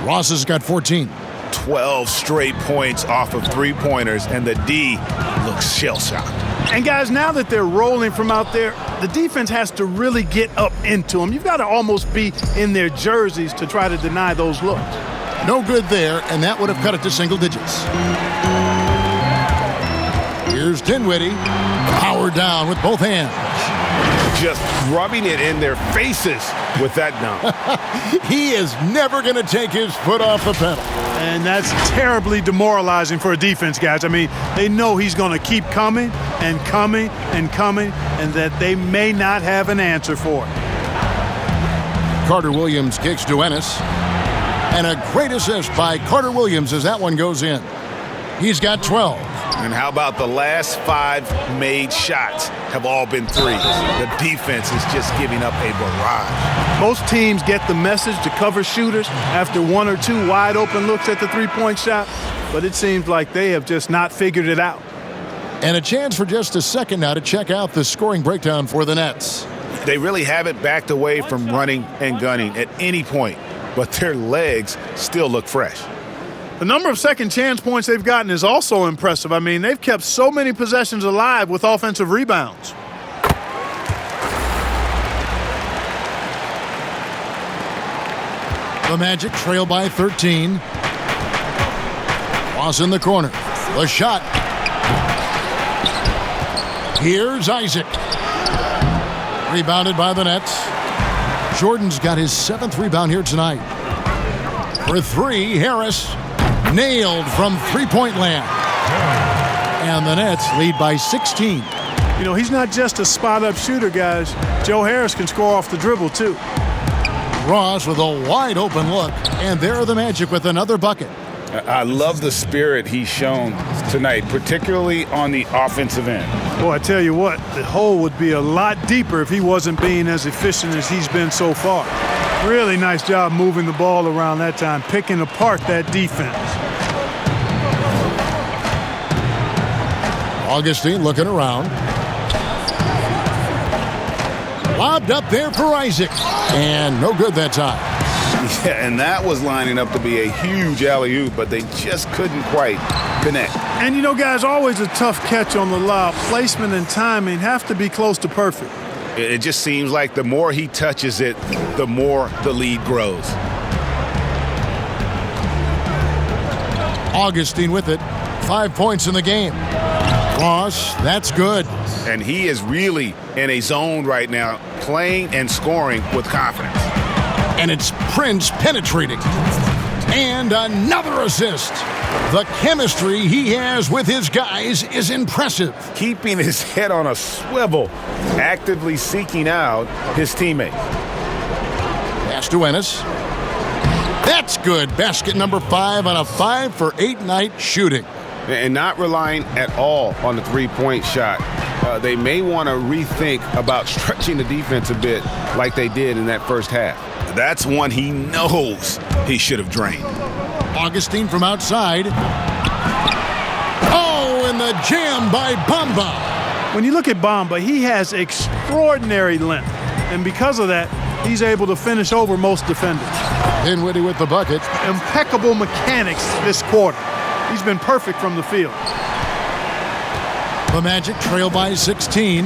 Ross has got 14. 12 straight points off of three-pointers, and the D looks shell-shocked. And guys, now that they're rolling from out there, the defense has to really get up into them. You've got to almost be in their jerseys to try to deny those looks. No good there, and that would have cut it to single digits. Here's Dinwiddie, powered down with both hands. Just rubbing it in their faces with that dunk. He is never going to take his foot off the pedal. And that's terribly demoralizing for a defense, guys. I mean, they know he's going to keep coming and coming and coming, and that they may not have an answer for it. Carter Williams kicks to Ennis. And a great assist by Carter Williams as that one goes in. He's got 12. And how about the last 5 made shots have all been threes? The defense is just giving up a barrage. Most teams get the message to cover shooters after 1 or 2 wide open looks at the three-point shot, but it seems like they have just not figured it out. And a chance for just a second now to check out the scoring breakdown for the Nets. They really haven't backed away from running and gunning at any point, but their legs still look fresh. The number of second chance points they've gotten is also impressive. I mean, they've kept so many possessions alive with offensive rebounds. The Magic trail by 13. Ross in the corner. The shot. Here's Isaac. Rebounded by the Nets. Jordan's got his 7th rebound here tonight. For 3, Harris. Nailed from three-point land. And the Nets lead by 16. You know, he's not just a spot-up shooter, guys. Joe Harris can score off the dribble, too. Ross with a wide-open look. And there are the Magic with another bucket. I love the spirit he's shown tonight, particularly on the offensive end. Boy, I tell you what, the hole would be a lot deeper if he wasn't being as efficient as he's been so far. Really nice job moving the ball around that time, picking apart that defense. Augustine looking around. Lobbed up there for Isaac. And no good that time. Yeah, and that was lining up to be a huge alley-oop, but they just couldn't quite connect. And you know, guys, always a tough catch on the lob. Placement and timing have to be close to perfect. It just seems like the more he touches it, the more the lead grows. Augustine with it. 5 points in the game. Ross, that's good. And he is really in a zone right now, playing and scoring with confidence. And it's Prince penetrating. And another assist. The chemistry he has with his guys is impressive. Keeping his head on a swivel, actively seeking out his teammates. Pass to Ennis. That's good. Basket number 5 on a 5-for-8 night shooting. And not relying at all on the three-point shot. They may want to rethink about stretching the defense a bit like they did in that first half. That's one he knows he should have drained. Augustine from outside. Oh, and the jam by Bamba. When you look at Bamba, he has extraordinary length. And because of that, he's able to finish over most defenders. Dinwiddie with the bucket. Impeccable mechanics this quarter. He's been perfect from the field. The Magic trail by 16.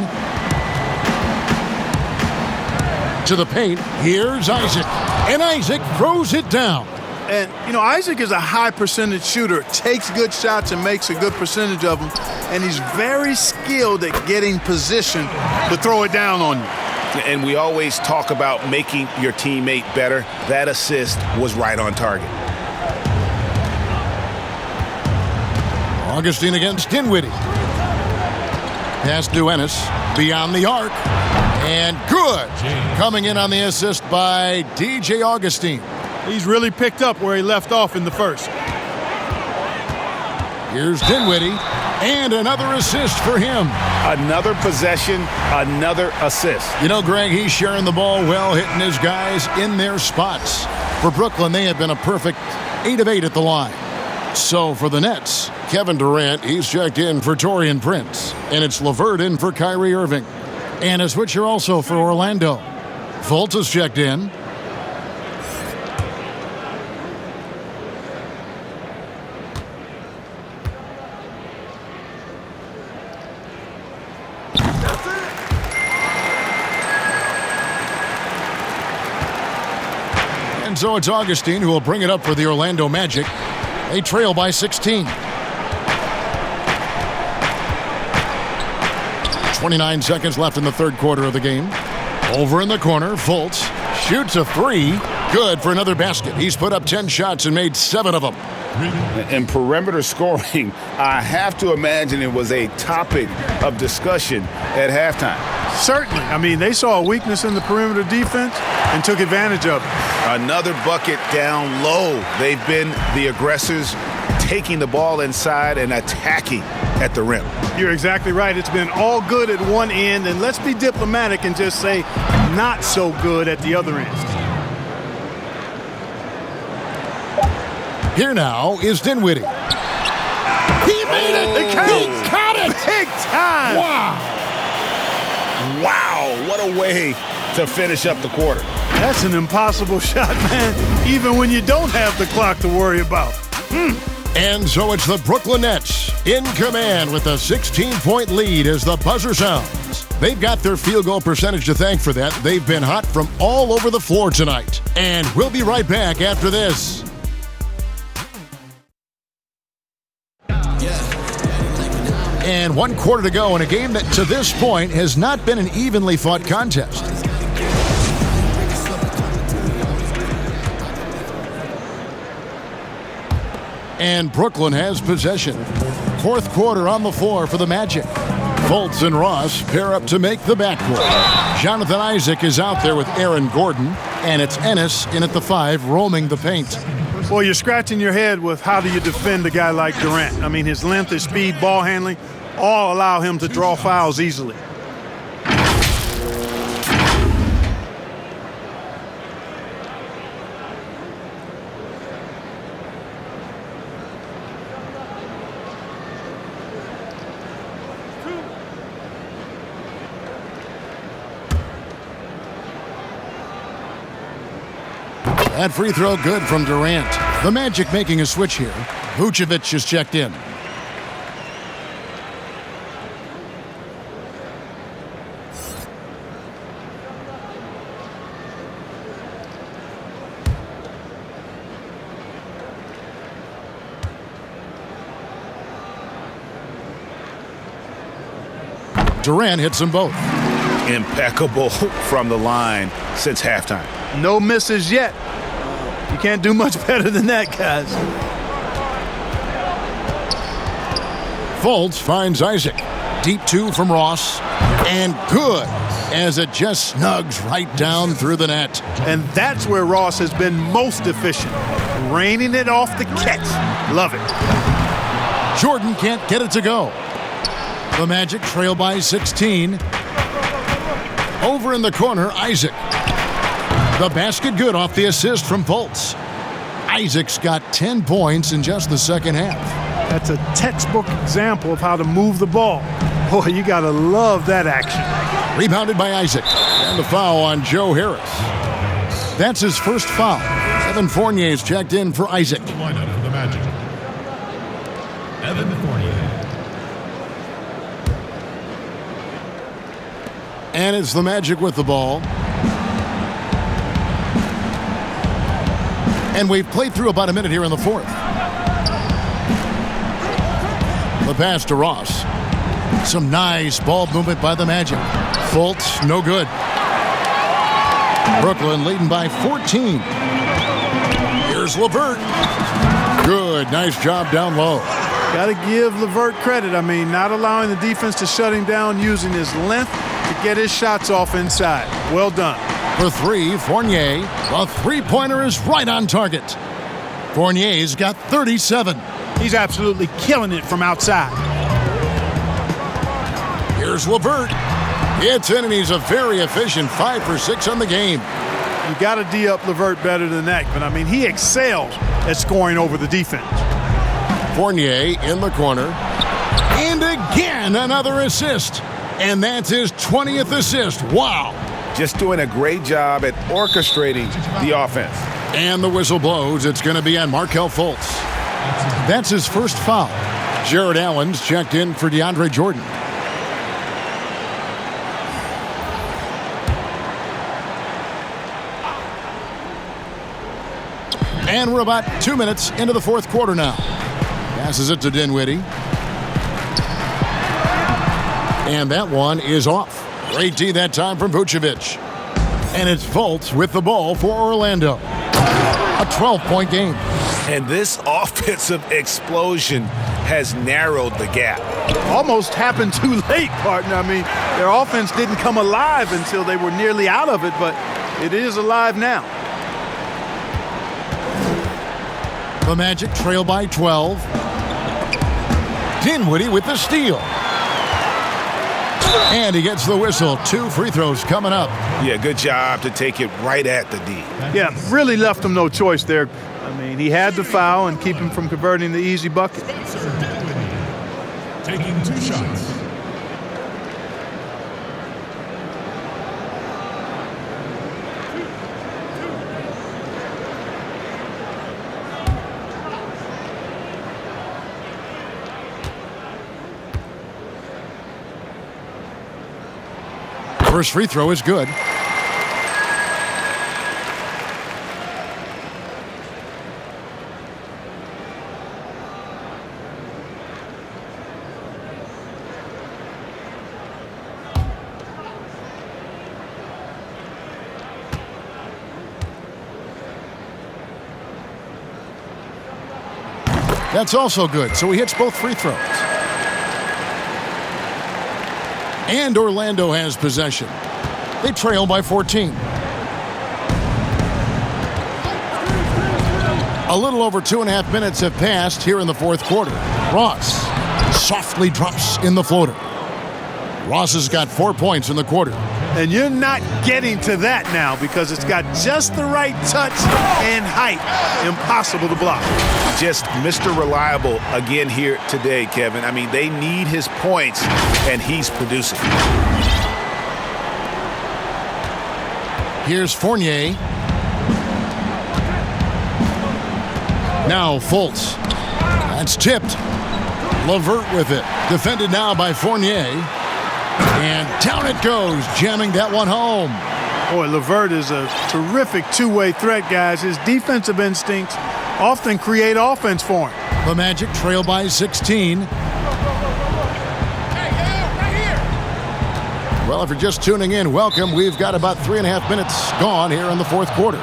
To the paint. Here's Isaac. And Isaac throws it down. And, Isaac is a high percentage shooter, takes good shots and makes a good percentage of them. And he's very skilled at getting position to throw it down on you. And we always talk about making your teammate better. That assist was right on target. Augustine against Dinwiddie. Pass to Ennis, beyond the arc, and good. Coming in on the assist by DJ Augustine. He's really picked up where he left off in the first. Here's Dinwiddie, and another assist for him. Another possession, another assist. Greg, he's sharing the ball well, hitting his guys in their spots. For Brooklyn, they have been a perfect 8 of 8 at the line. So for the Nets, Kevin Durant, he's checked in for Taurean Prince. And it's LeVert in for Kyrie Irving. And a switcher also for Orlando. Fultz is checked in. And so it's Augustine who will bring it up for the Orlando Magic. They trail by 16. 29 seconds left in the third quarter of the game. Over in the corner, Fultz shoots a three. Good for another basket. He's put up 10 shots and made 7 of them. And perimeter scoring, I have to imagine it was a topic of discussion at halftime. Certainly. They saw a weakness in the perimeter defense and took advantage of it. Another bucket down low. They've been the aggressors, taking the ball inside and attacking at the rim. You're exactly right. It's been all good at one end, and let's be diplomatic and just say not so good at the other end. Here now is Dinwiddie. He made it! It counts! He caught it! Big time! Wow, what a way to finish up the quarter. That's an impossible shot, man, even when you don't have the clock to worry about. And so it's the Brooklyn Nets in command with a 16-point lead as the buzzer sounds. They've got their field goal percentage to thank for that. They've been hot from all over the floor tonight. And we'll be right back after this. And 1 quarter to go in a game that to this point has not been an evenly fought contest. And Brooklyn has possession. Fourth quarter on the floor for the Magic. Fultz and Ross pair up to make the backcourt. Jonathan Isaac is out there with Aaron Gordon, and it's Ennis in at the 5 roaming the paint. Well, you're scratching your head with how do you defend a guy like Durant. His length, his speed, ball handling, all allow him to draw fouls easily. That free throw good from Durant. The Magic making a switch here. Vucevic is checked in. Durant hits them both. Impeccable from the line since halftime. No misses yet. You can't do much better than that, guys. Fultz finds Isaac. Deep 2 from Ross. And good, as it just snugs right down through the net. And that's where Ross has been most efficient. Raining it off the catch. Love it. Jordan can't get it to go. The Magic trail by 16. Over in the corner, Isaac. The basket good off the assist from Fultz. Isaac's got 10 points in just the second half. That's a textbook example of how to move the ball. Boy, you got to love that action. Rebounded by Isaac. And the foul on Joe Harris. That's his first foul. Evan Fournier's checked in for Isaac. Lineup for the Magic. Evan Fournier. And it's the Magic with the ball. And we've played through about a minute here in the fourth. The pass to Ross. Some nice ball movement by the Magic. Fultz, no good. Brooklyn leading by 14. Here's LeVert. Good, nice job down low. Got to give LeVert credit. I mean, not allowing the defense to shut him down, using his length to get his shots off inside. Well done. For three, Fournier. The three-pointer is right on target. Fournier's got 37. He's absolutely killing it from outside. Here's LeVert. It's in, and he's a very efficient 5 for 6 on the game. You got to D-up LeVert better than that, but I mean, he excels at scoring over the defense. Fournier in the corner. And again, another assist. And that's his 20th assist. Wow. Just doing a great job at orchestrating the offense. And the whistle blows. It's going to be on Markelle Fultz. That's his first foul. Jared Allen's checked in for DeAndre Jordan. And we're about 2 minutes into the fourth quarter now. Passes it to Dinwiddie. And that one is off. Great D that time from Vucevic. And it's Fultz with the ball for Orlando. A 12-point game. And this offensive explosion has narrowed the gap. Almost happened too late, partner. I mean, their offense didn't come alive until they were nearly out of it, but it is alive now. The Magic trail by 12. Dinwiddie with the steal. And he gets the whistle. 2 free throws coming up. Yeah, good job to take it right at the D. Yeah, really left him no choice there. I mean, he had the foul and keep him from converting the easy bucket. Taking 2 shots. First free throw is good. That's also good, so he hits both free throws. And Orlando has possession. They trail by 14. A little over 2.5 minutes have passed here in the fourth quarter. Ross softly drops in the floater. Ross has got 4 points in the quarter. And you're not getting to that now because it's got just the right touch and height. Impossible to block. Just Mr. Reliable again here today, Kevin. I mean, they need his points, and he's producing. Here's Fournier. Now Fultz. That's tipped. LeVert with it. Defended now by Fournier. And down it goes, jamming that one home. Boy, LeVert is a terrific two-way threat, guys. His defensive instincts often create offense for him. The Magic trail by 16. Well, if you're just tuning in, welcome. We've got about 3.5 minutes gone here in the fourth quarter.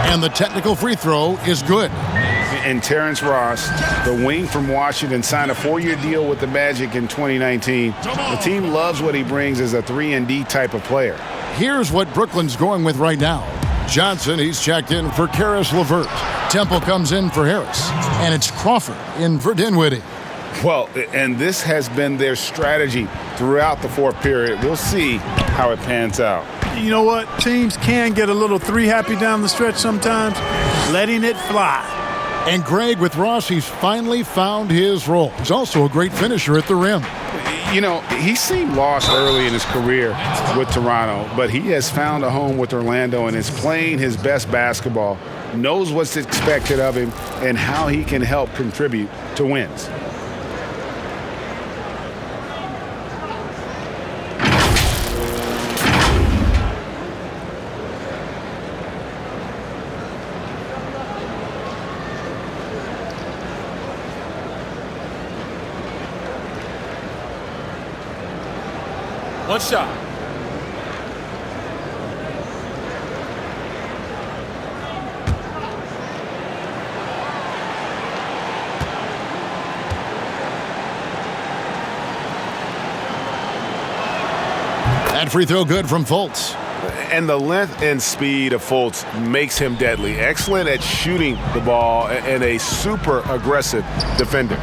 And the technical free throw is good. And Terrence Ross, the wing from Washington, signed a 4-year deal with the Magic in 2019. The team loves what he brings as a 3-and-D type of player. Here's what Brooklyn's going with right now. Johnson, he's checked in for Karis LeVert. Temple comes in for Harris. And it's Crawford in for Dinwiddie. Well, and this has been their strategy throughout the fourth period. We'll see how it pans out. You know what? Teams can get a little three-happy down the stretch sometimes, letting it fly. And Greg, with Ross, he's finally found his role. He's also a great finisher at the rim. You know, he seemed lost early in his career with Toronto, but he has found a home with Orlando and is playing his best basketball, knows what's expected of him, and how he can help contribute to wins. One shot. That free throw good from Fultz. And the length and speed of Fultz makes him deadly. Excellent at shooting the ball and a super aggressive defender.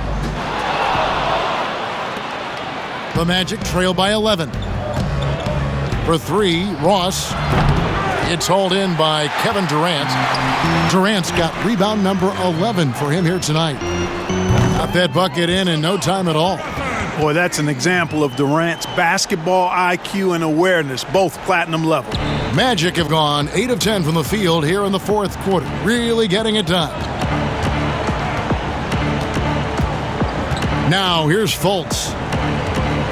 The Magic trail by 11. For three, Ross. It's hauled in by Kevin Durant. Durant's got rebound number 11 for him here tonight. Got that bucket in no time at all. Boy, that's an example of Durant's basketball IQ and awareness, both platinum level. Magic have gone 8 of 10 from the field here in the fourth quarter. Really getting it done. Now here's Fultz.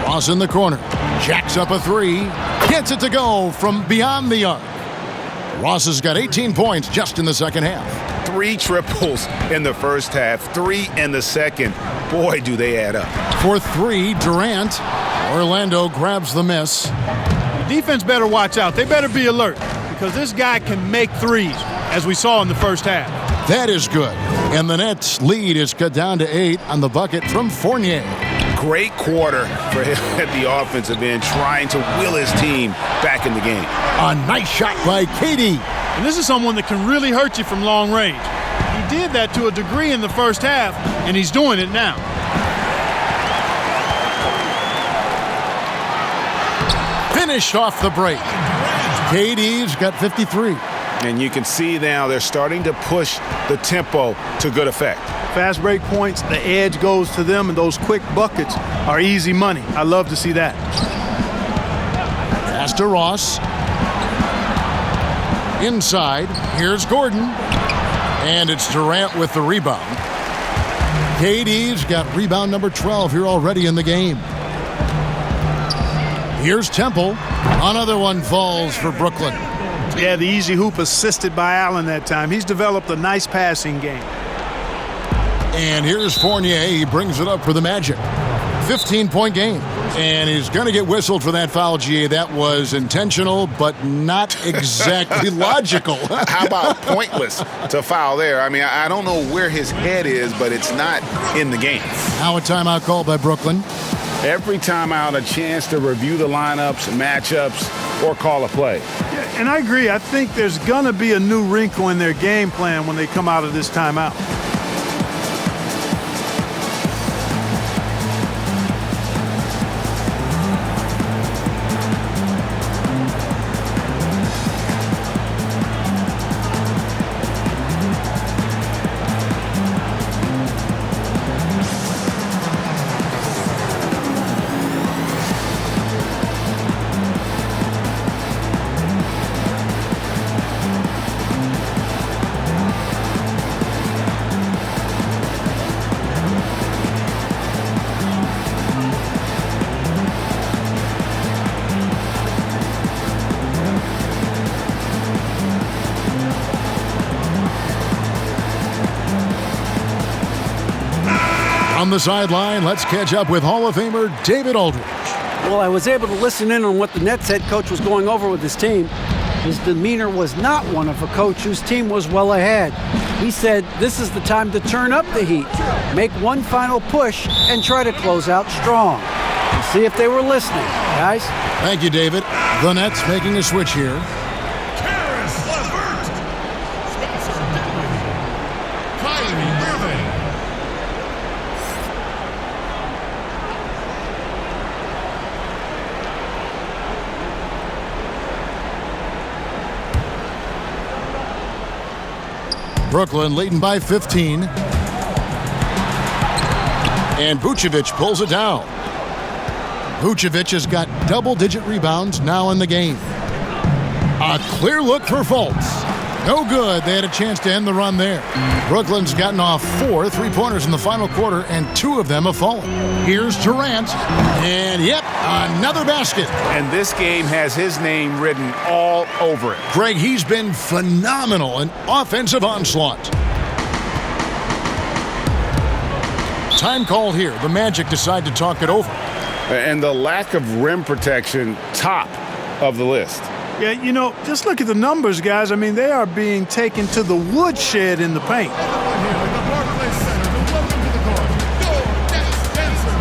Ross in the corner. Jacks up a three. Gets it to go from beyond the arc. Ross has got 18 points just in the second half. 3 triples in the first half, 3 in the second. Boy, do they add up. For three, Durant. Orlando grabs the miss. The defense better watch out. They better be alert because this guy can make threes, as we saw in the first half. That is good. And the Nets' lead is cut down to 8 on the bucket from Fournier. Great quarter for him at the offensive end, trying to will his team back in the game. A nice shot by KD. And this is someone that can really hurt you from long range. He did that to a degree in the first half, and he's doing it now. Finished off the break. KD's got 53. And you can see now they're starting to push the tempo to good effect. Fast break points, the edge goes to them, and those quick buckets are easy money. I love to see that. Pass to Ross. Inside, here's Gordon. And it's Durant with the rebound. KD's got rebound number 12 here already in the game. Here's Temple. Another one falls for Brooklyn. Yeah, the easy hoop assisted by Allen that time. He's developed a nice passing game. And here's Fournier. He brings it up for the Magic. 15-point game. And he's going to get whistled for that foul, GA. That was intentional, but not exactly logical. How about pointless to foul there? I mean, I don't know where his head is, but it's not in the game. Now a timeout called by Brooklyn. Every timeout, a chance to review the lineups, matchups, or call a play. Yeah, and I agree. I think there's going to be a new wrinkle in their game plan when they come out of this timeout. On the sideline, let's catch up with Hall of Famer David Aldridge. Well, I was able to listen in on what the Nets head coach was going over with his team. His demeanor was not one of a coach whose team was well ahead. He said this is the time to turn up the heat, make one final push, and try to close out strong. We'll see if they were listening, guys. Thank you, David. The Nets making a switch here. Brooklyn leading by 15. And Vucevic pulls it down. Vucevic has got double-digit rebounds now in the game. A clear look for Fultz. No good. They had a chance to end the run there. Brooklyn's gotten off 4 3-pointers in the final quarter, and 2 of them have fallen. Here's Durant, and yep, another basket. And this game has his name written all over it. Greg, he's been phenomenal in offensive onslaught. Time called here. The Magic decide to talk it over. And the lack of rim protection, top of the list. Yeah, you know, just look at the numbers, guys. I mean, they are being taken to the woodshed in the paint. Here at the Barclays Center, welcome to the court, Durant Johnson.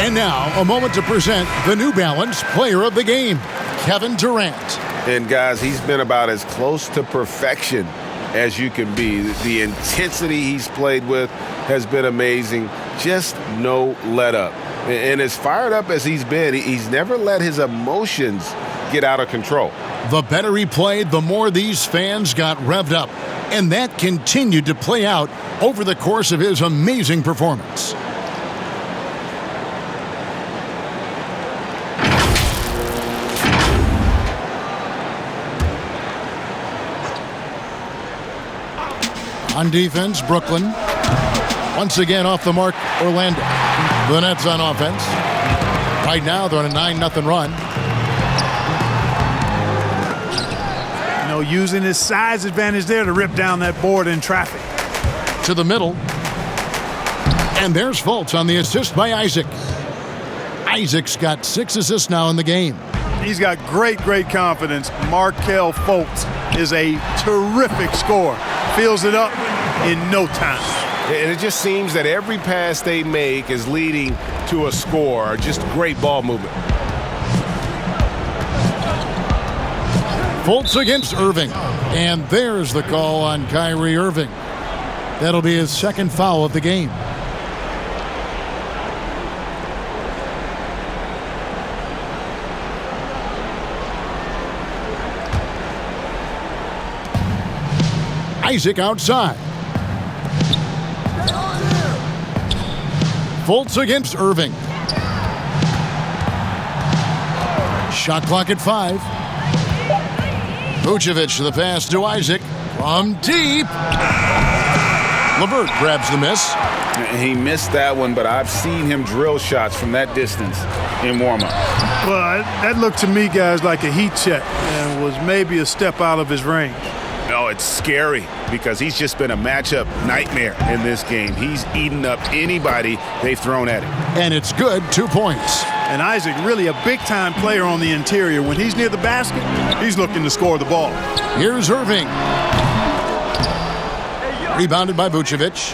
And now, a moment to present the New Balance Player of the Game, Kevin Durant. And guys, he's been about as close to perfection as you can be. The intensity he's played with has been amazing. Just no let up. And as fired up as he's been, he's never let his emotions get out of control. The better he played, the more these fans got revved up. And that continued to play out over the course of his amazing performance. On defense, Brooklyn. Once again off the mark, Orlando. The Nets on offense. Right now, they're on a 9-0 run. You know, using his size advantage there to rip down that board in traffic. To the middle. And there's Fultz on the assist by Isaac. Isaac's got 6 assists now in the game. He's got great confidence. Markelle Fultz is a terrific scorer. Fills it up in no time. And it just seems that every pass they make is leading to a score. Just great ball movement. Fultz against Irving. And there's the call on Kyrie Irving. That'll be his second foul of the game. Isaac outside. Fultz against Irving. Shot clock at 5. Vucevic the pass to Isaac from deep. LeVert grabs the miss. He missed that one, but I've seen him drill shots from that distance in warm-up. Well, that looked to me, guys, like a heat check and was maybe a step out of his range. No, it's scary because he's just been a matchup nightmare in this game. He's eaten up anybody they've thrown at him. And it's good, 2 points. And Isaac, really a big-time player on the interior. When he's near the basket, he's looking to score the ball. Here's Irving. Rebounded by Vucevic.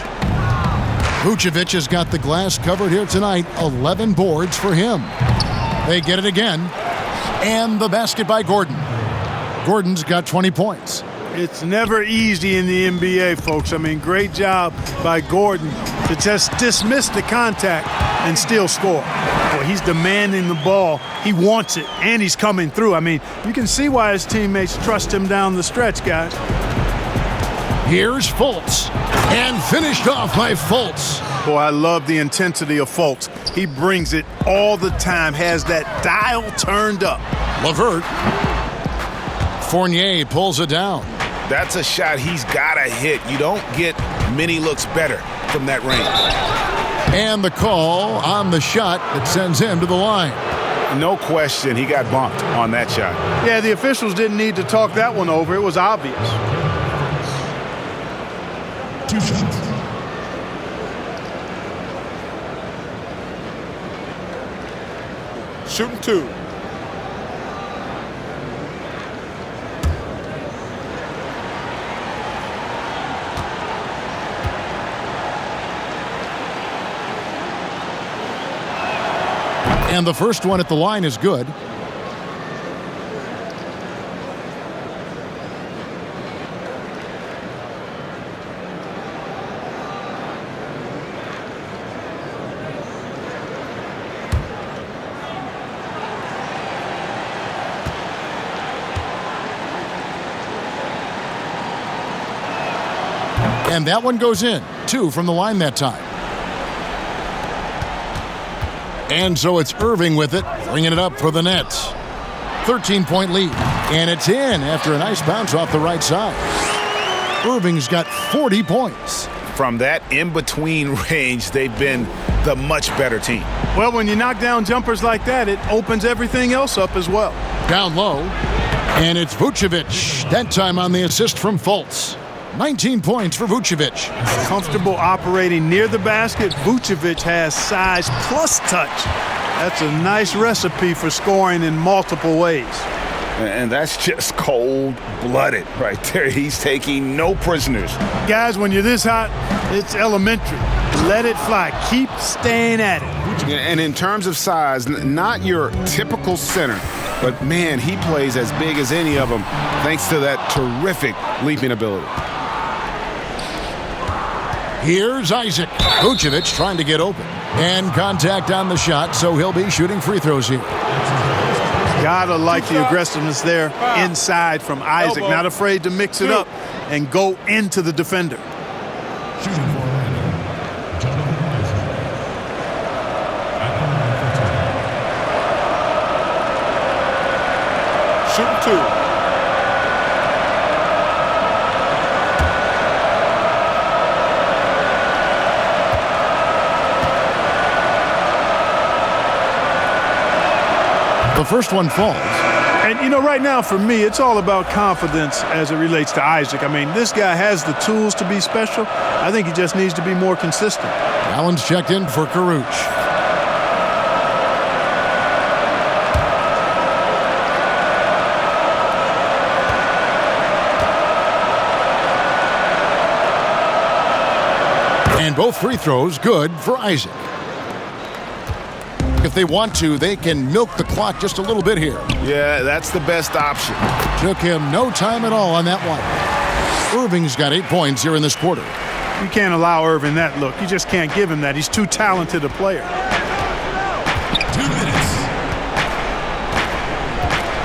Vucevic has got the glass covered here tonight. 11 boards for him. They get it again. And the basket by Gordon. Gordon's got 20 points. It's never easy in the NBA, folks. I mean, great job by Gordon to just dismiss the contact and still score. Boy, he's demanding the ball. He wants it, and he's coming through. I mean, you can see why his teammates trust him down the stretch, guys. Here's Fultz, and finished off by Fultz. Boy, I love the intensity of Fultz. He brings it all the time, has that dial turned up. LeVert. Fournier pulls it down. That's a shot he's got to hit. You don't get many looks better from that range. And the call on the shot that sends him to the line. No question, he got bumped on that shot. Yeah, the officials didn't need to talk that one over. It was obvious. 2 shots. Shooting 2. And the first one at the line is good. And that one goes in. 2 from the line that time. And so it's Irving with it, bringing it up for the Nets. 13-point lead. And it's in after a nice bounce off the right side. Irving's got 40 points. From that in-between range, they've been the much better team. Well, when you knock down jumpers like that, it opens everything else up as well. Down low. And it's Vucevic. That time on the assist from Fultz. 19 points for Vucevic. Comfortable operating near the basket. Vucevic has size plus touch. That's a nice recipe for scoring in multiple ways. And that's just cold-blooded right there. He's taking no prisoners. Guys, when you're this hot, it's elementary. Let it fly. Keep staying at it. And in terms of size, not your typical center, but man, he plays as big as any of them thanks to that terrific leaping ability. Here's Isaac. Vucevic trying to get open. And contact on the shot, so he'll be shooting free throws here. Gotta like the aggressiveness there inside from Isaac. Not afraid to mix it up and go into the defender. Shooting for Orlando. Shooting 2. The first one falls. And, you know, right now for me, it's all about confidence as it relates to Isaac. I mean, this guy has the tools to be special. I think he just needs to be more consistent. Allen's checked in for Caruch. And both free throws good for Isaac. If they want to, they can milk the clock just a little bit here. Yeah, that's the best option. Took him no time at all on that one. Irving's got 8 points here in this quarter. You can't allow Irving that look. You just can't give him that. He's too talented a player. 2 minutes.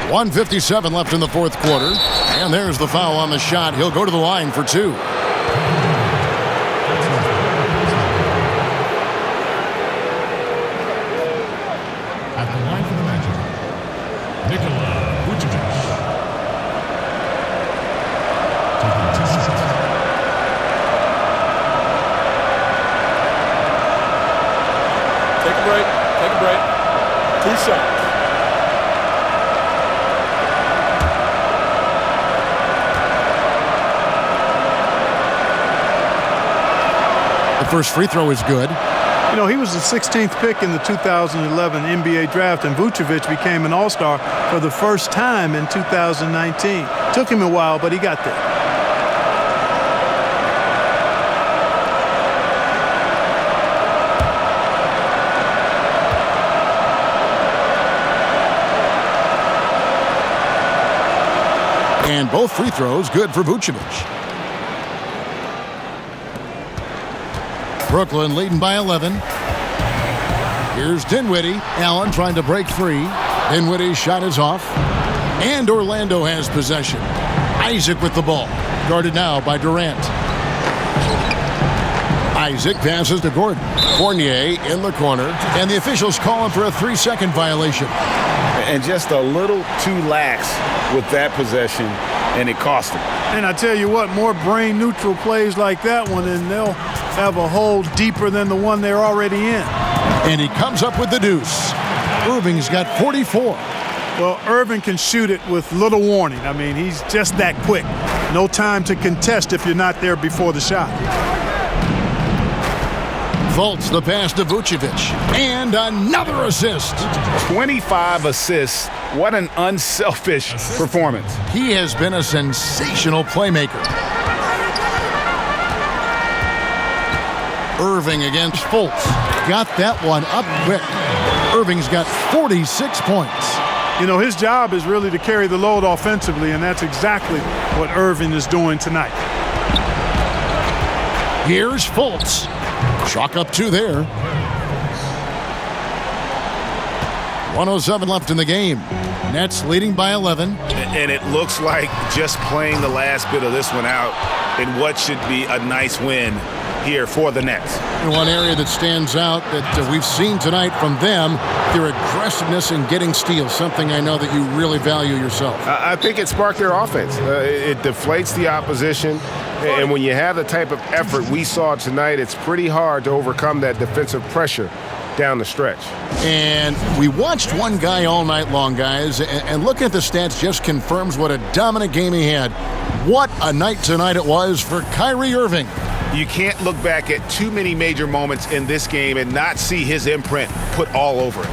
1:57 left in the fourth quarter. And there's the foul on the shot. He'll go to the line for 2. First free throw is good. You know, he was the 16th pick in the 2011 NBA draft, and Vucevic became an All-Star for the first time in 2019. Took him a while, but he got there. And both free throws good for Vucevic. Brooklyn leading by 11. Here's Dinwiddie. Allen trying to break free. Dinwiddie's shot is off. And Orlando has possession. Isaac with the ball. Guarded now by Durant. Isaac passes to Gordon. Fournier in the corner. And the officials calling for a 3-second violation. And just a little too lax with that possession, and it cost him. And I tell you what, more brain-neutral plays like that one, and they'll have a hole deeper than the one they're already in. And he comes up with the deuce. Irving's got 44. Well, Irving can shoot it with little warning. I mean, he's just that quick. No time to contest if you're not there before the shot. Fultz the pass to Vucevic. And another assist. 25 assists. What an unselfish performance. He has been a sensational playmaker. Irving against Fultz. Got that one up quick. Irving's got 46 points. You know, his job is really to carry the load offensively, and that's exactly what Irving is doing tonight. Here's Fultz. Chalk up 2 there. 1:07 left in the game. Nets leading by 11. And it looks like just playing the last bit of this one out in what should be a nice win here for the Nets. One area that stands out that we've seen tonight from them, their aggressiveness in getting steals, something I know that you really value yourself. I think it sparked their offense. It deflates the opposition, and when you have the type of effort we saw tonight, it's pretty hard to overcome that defensive pressure down the stretch. And we watched one guy all night long, guys, and looking at the stats just confirms what a dominant game he had. What a night tonight it was for Kyrie Irving. You can't look back at too many major moments in this game and not see his imprint put all over it.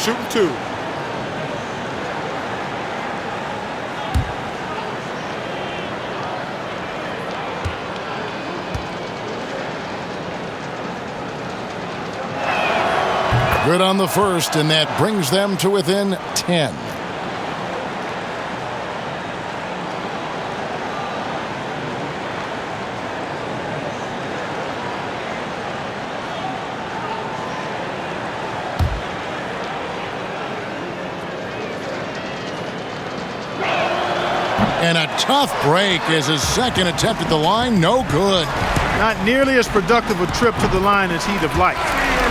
Shooting 2. Good on the first, and that brings them to within 10. And a tough break as his second attempt at the line, no good. Not nearly as productive a trip to the line as he'd have liked.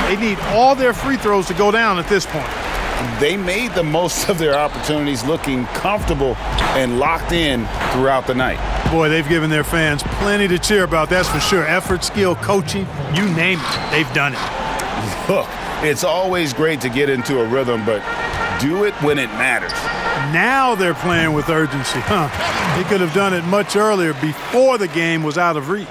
They need all their free throws to go down at this point. They made the most of their opportunities, looking comfortable and locked in throughout the night. Boy, they've given their fans plenty to cheer about, that's for sure. Effort, skill, coaching, you name it, they've done it. Look, it's always great to get into a rhythm, but do it when it matters. Now they're playing with urgency. They could have done it much earlier, before the game was out of reach.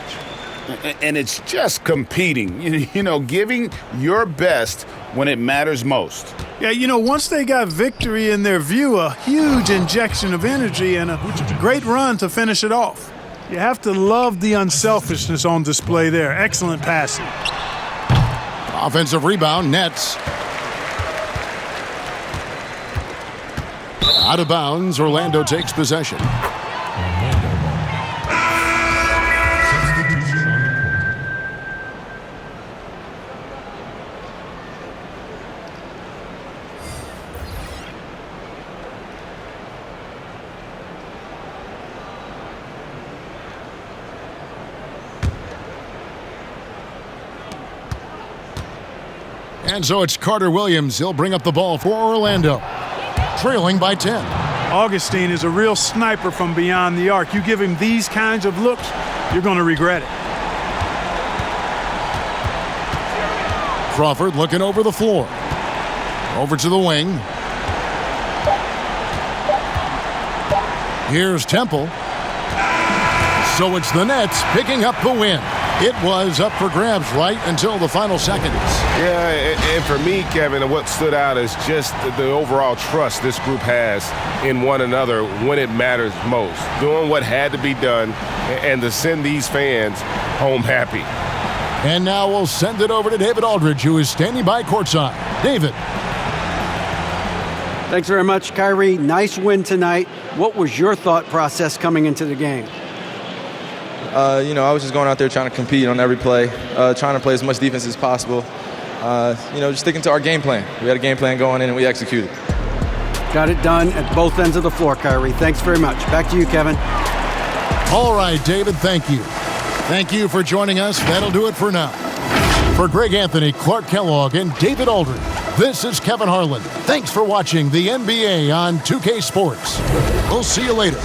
And it's just competing, you know, giving your best when it matters most. Yeah, you know, once they got victory in their view, a huge injection of energy and a great run to finish it off. You have to love the unselfishness on display there. Excellent passing. Offensive rebound, Nets. Out of bounds, Orlando takes possession. And so it's Carter Williams. He'll bring up the ball for Orlando, trailing by 10. Augustine is a real sniper from beyond the arc. You give him these kinds of looks, you're going to regret it. Crawford looking over the floor. Over to the wing. Here's Temple. So it's the Nets picking up the win. It was up for grabs right until the final seconds. Yeah, and for me, Kevin, what stood out is just the overall trust this group has in one another when it matters most. Doing what had to be done and to send these fans home happy. And now we'll send it over to David Aldridge, who is standing by courtside. David. Thanks very much, Kyrie. Nice win tonight. What was your thought process coming into the game? I was just going out there trying to compete on every play, trying to play as much defense as possible. Just sticking to our game plan. We had a game plan going in and we executed. Got it done at both ends of the floor, Kyrie. Thanks very much. Back to you, Kevin. All right, David, thank you. Thank you for joining us. That'll do it for now. For Greg Anthony, Clark Kellogg, and David Aldridge, this is Kevin Harlan. Thanks for watching the NBA on 2K Sports. We'll see you later.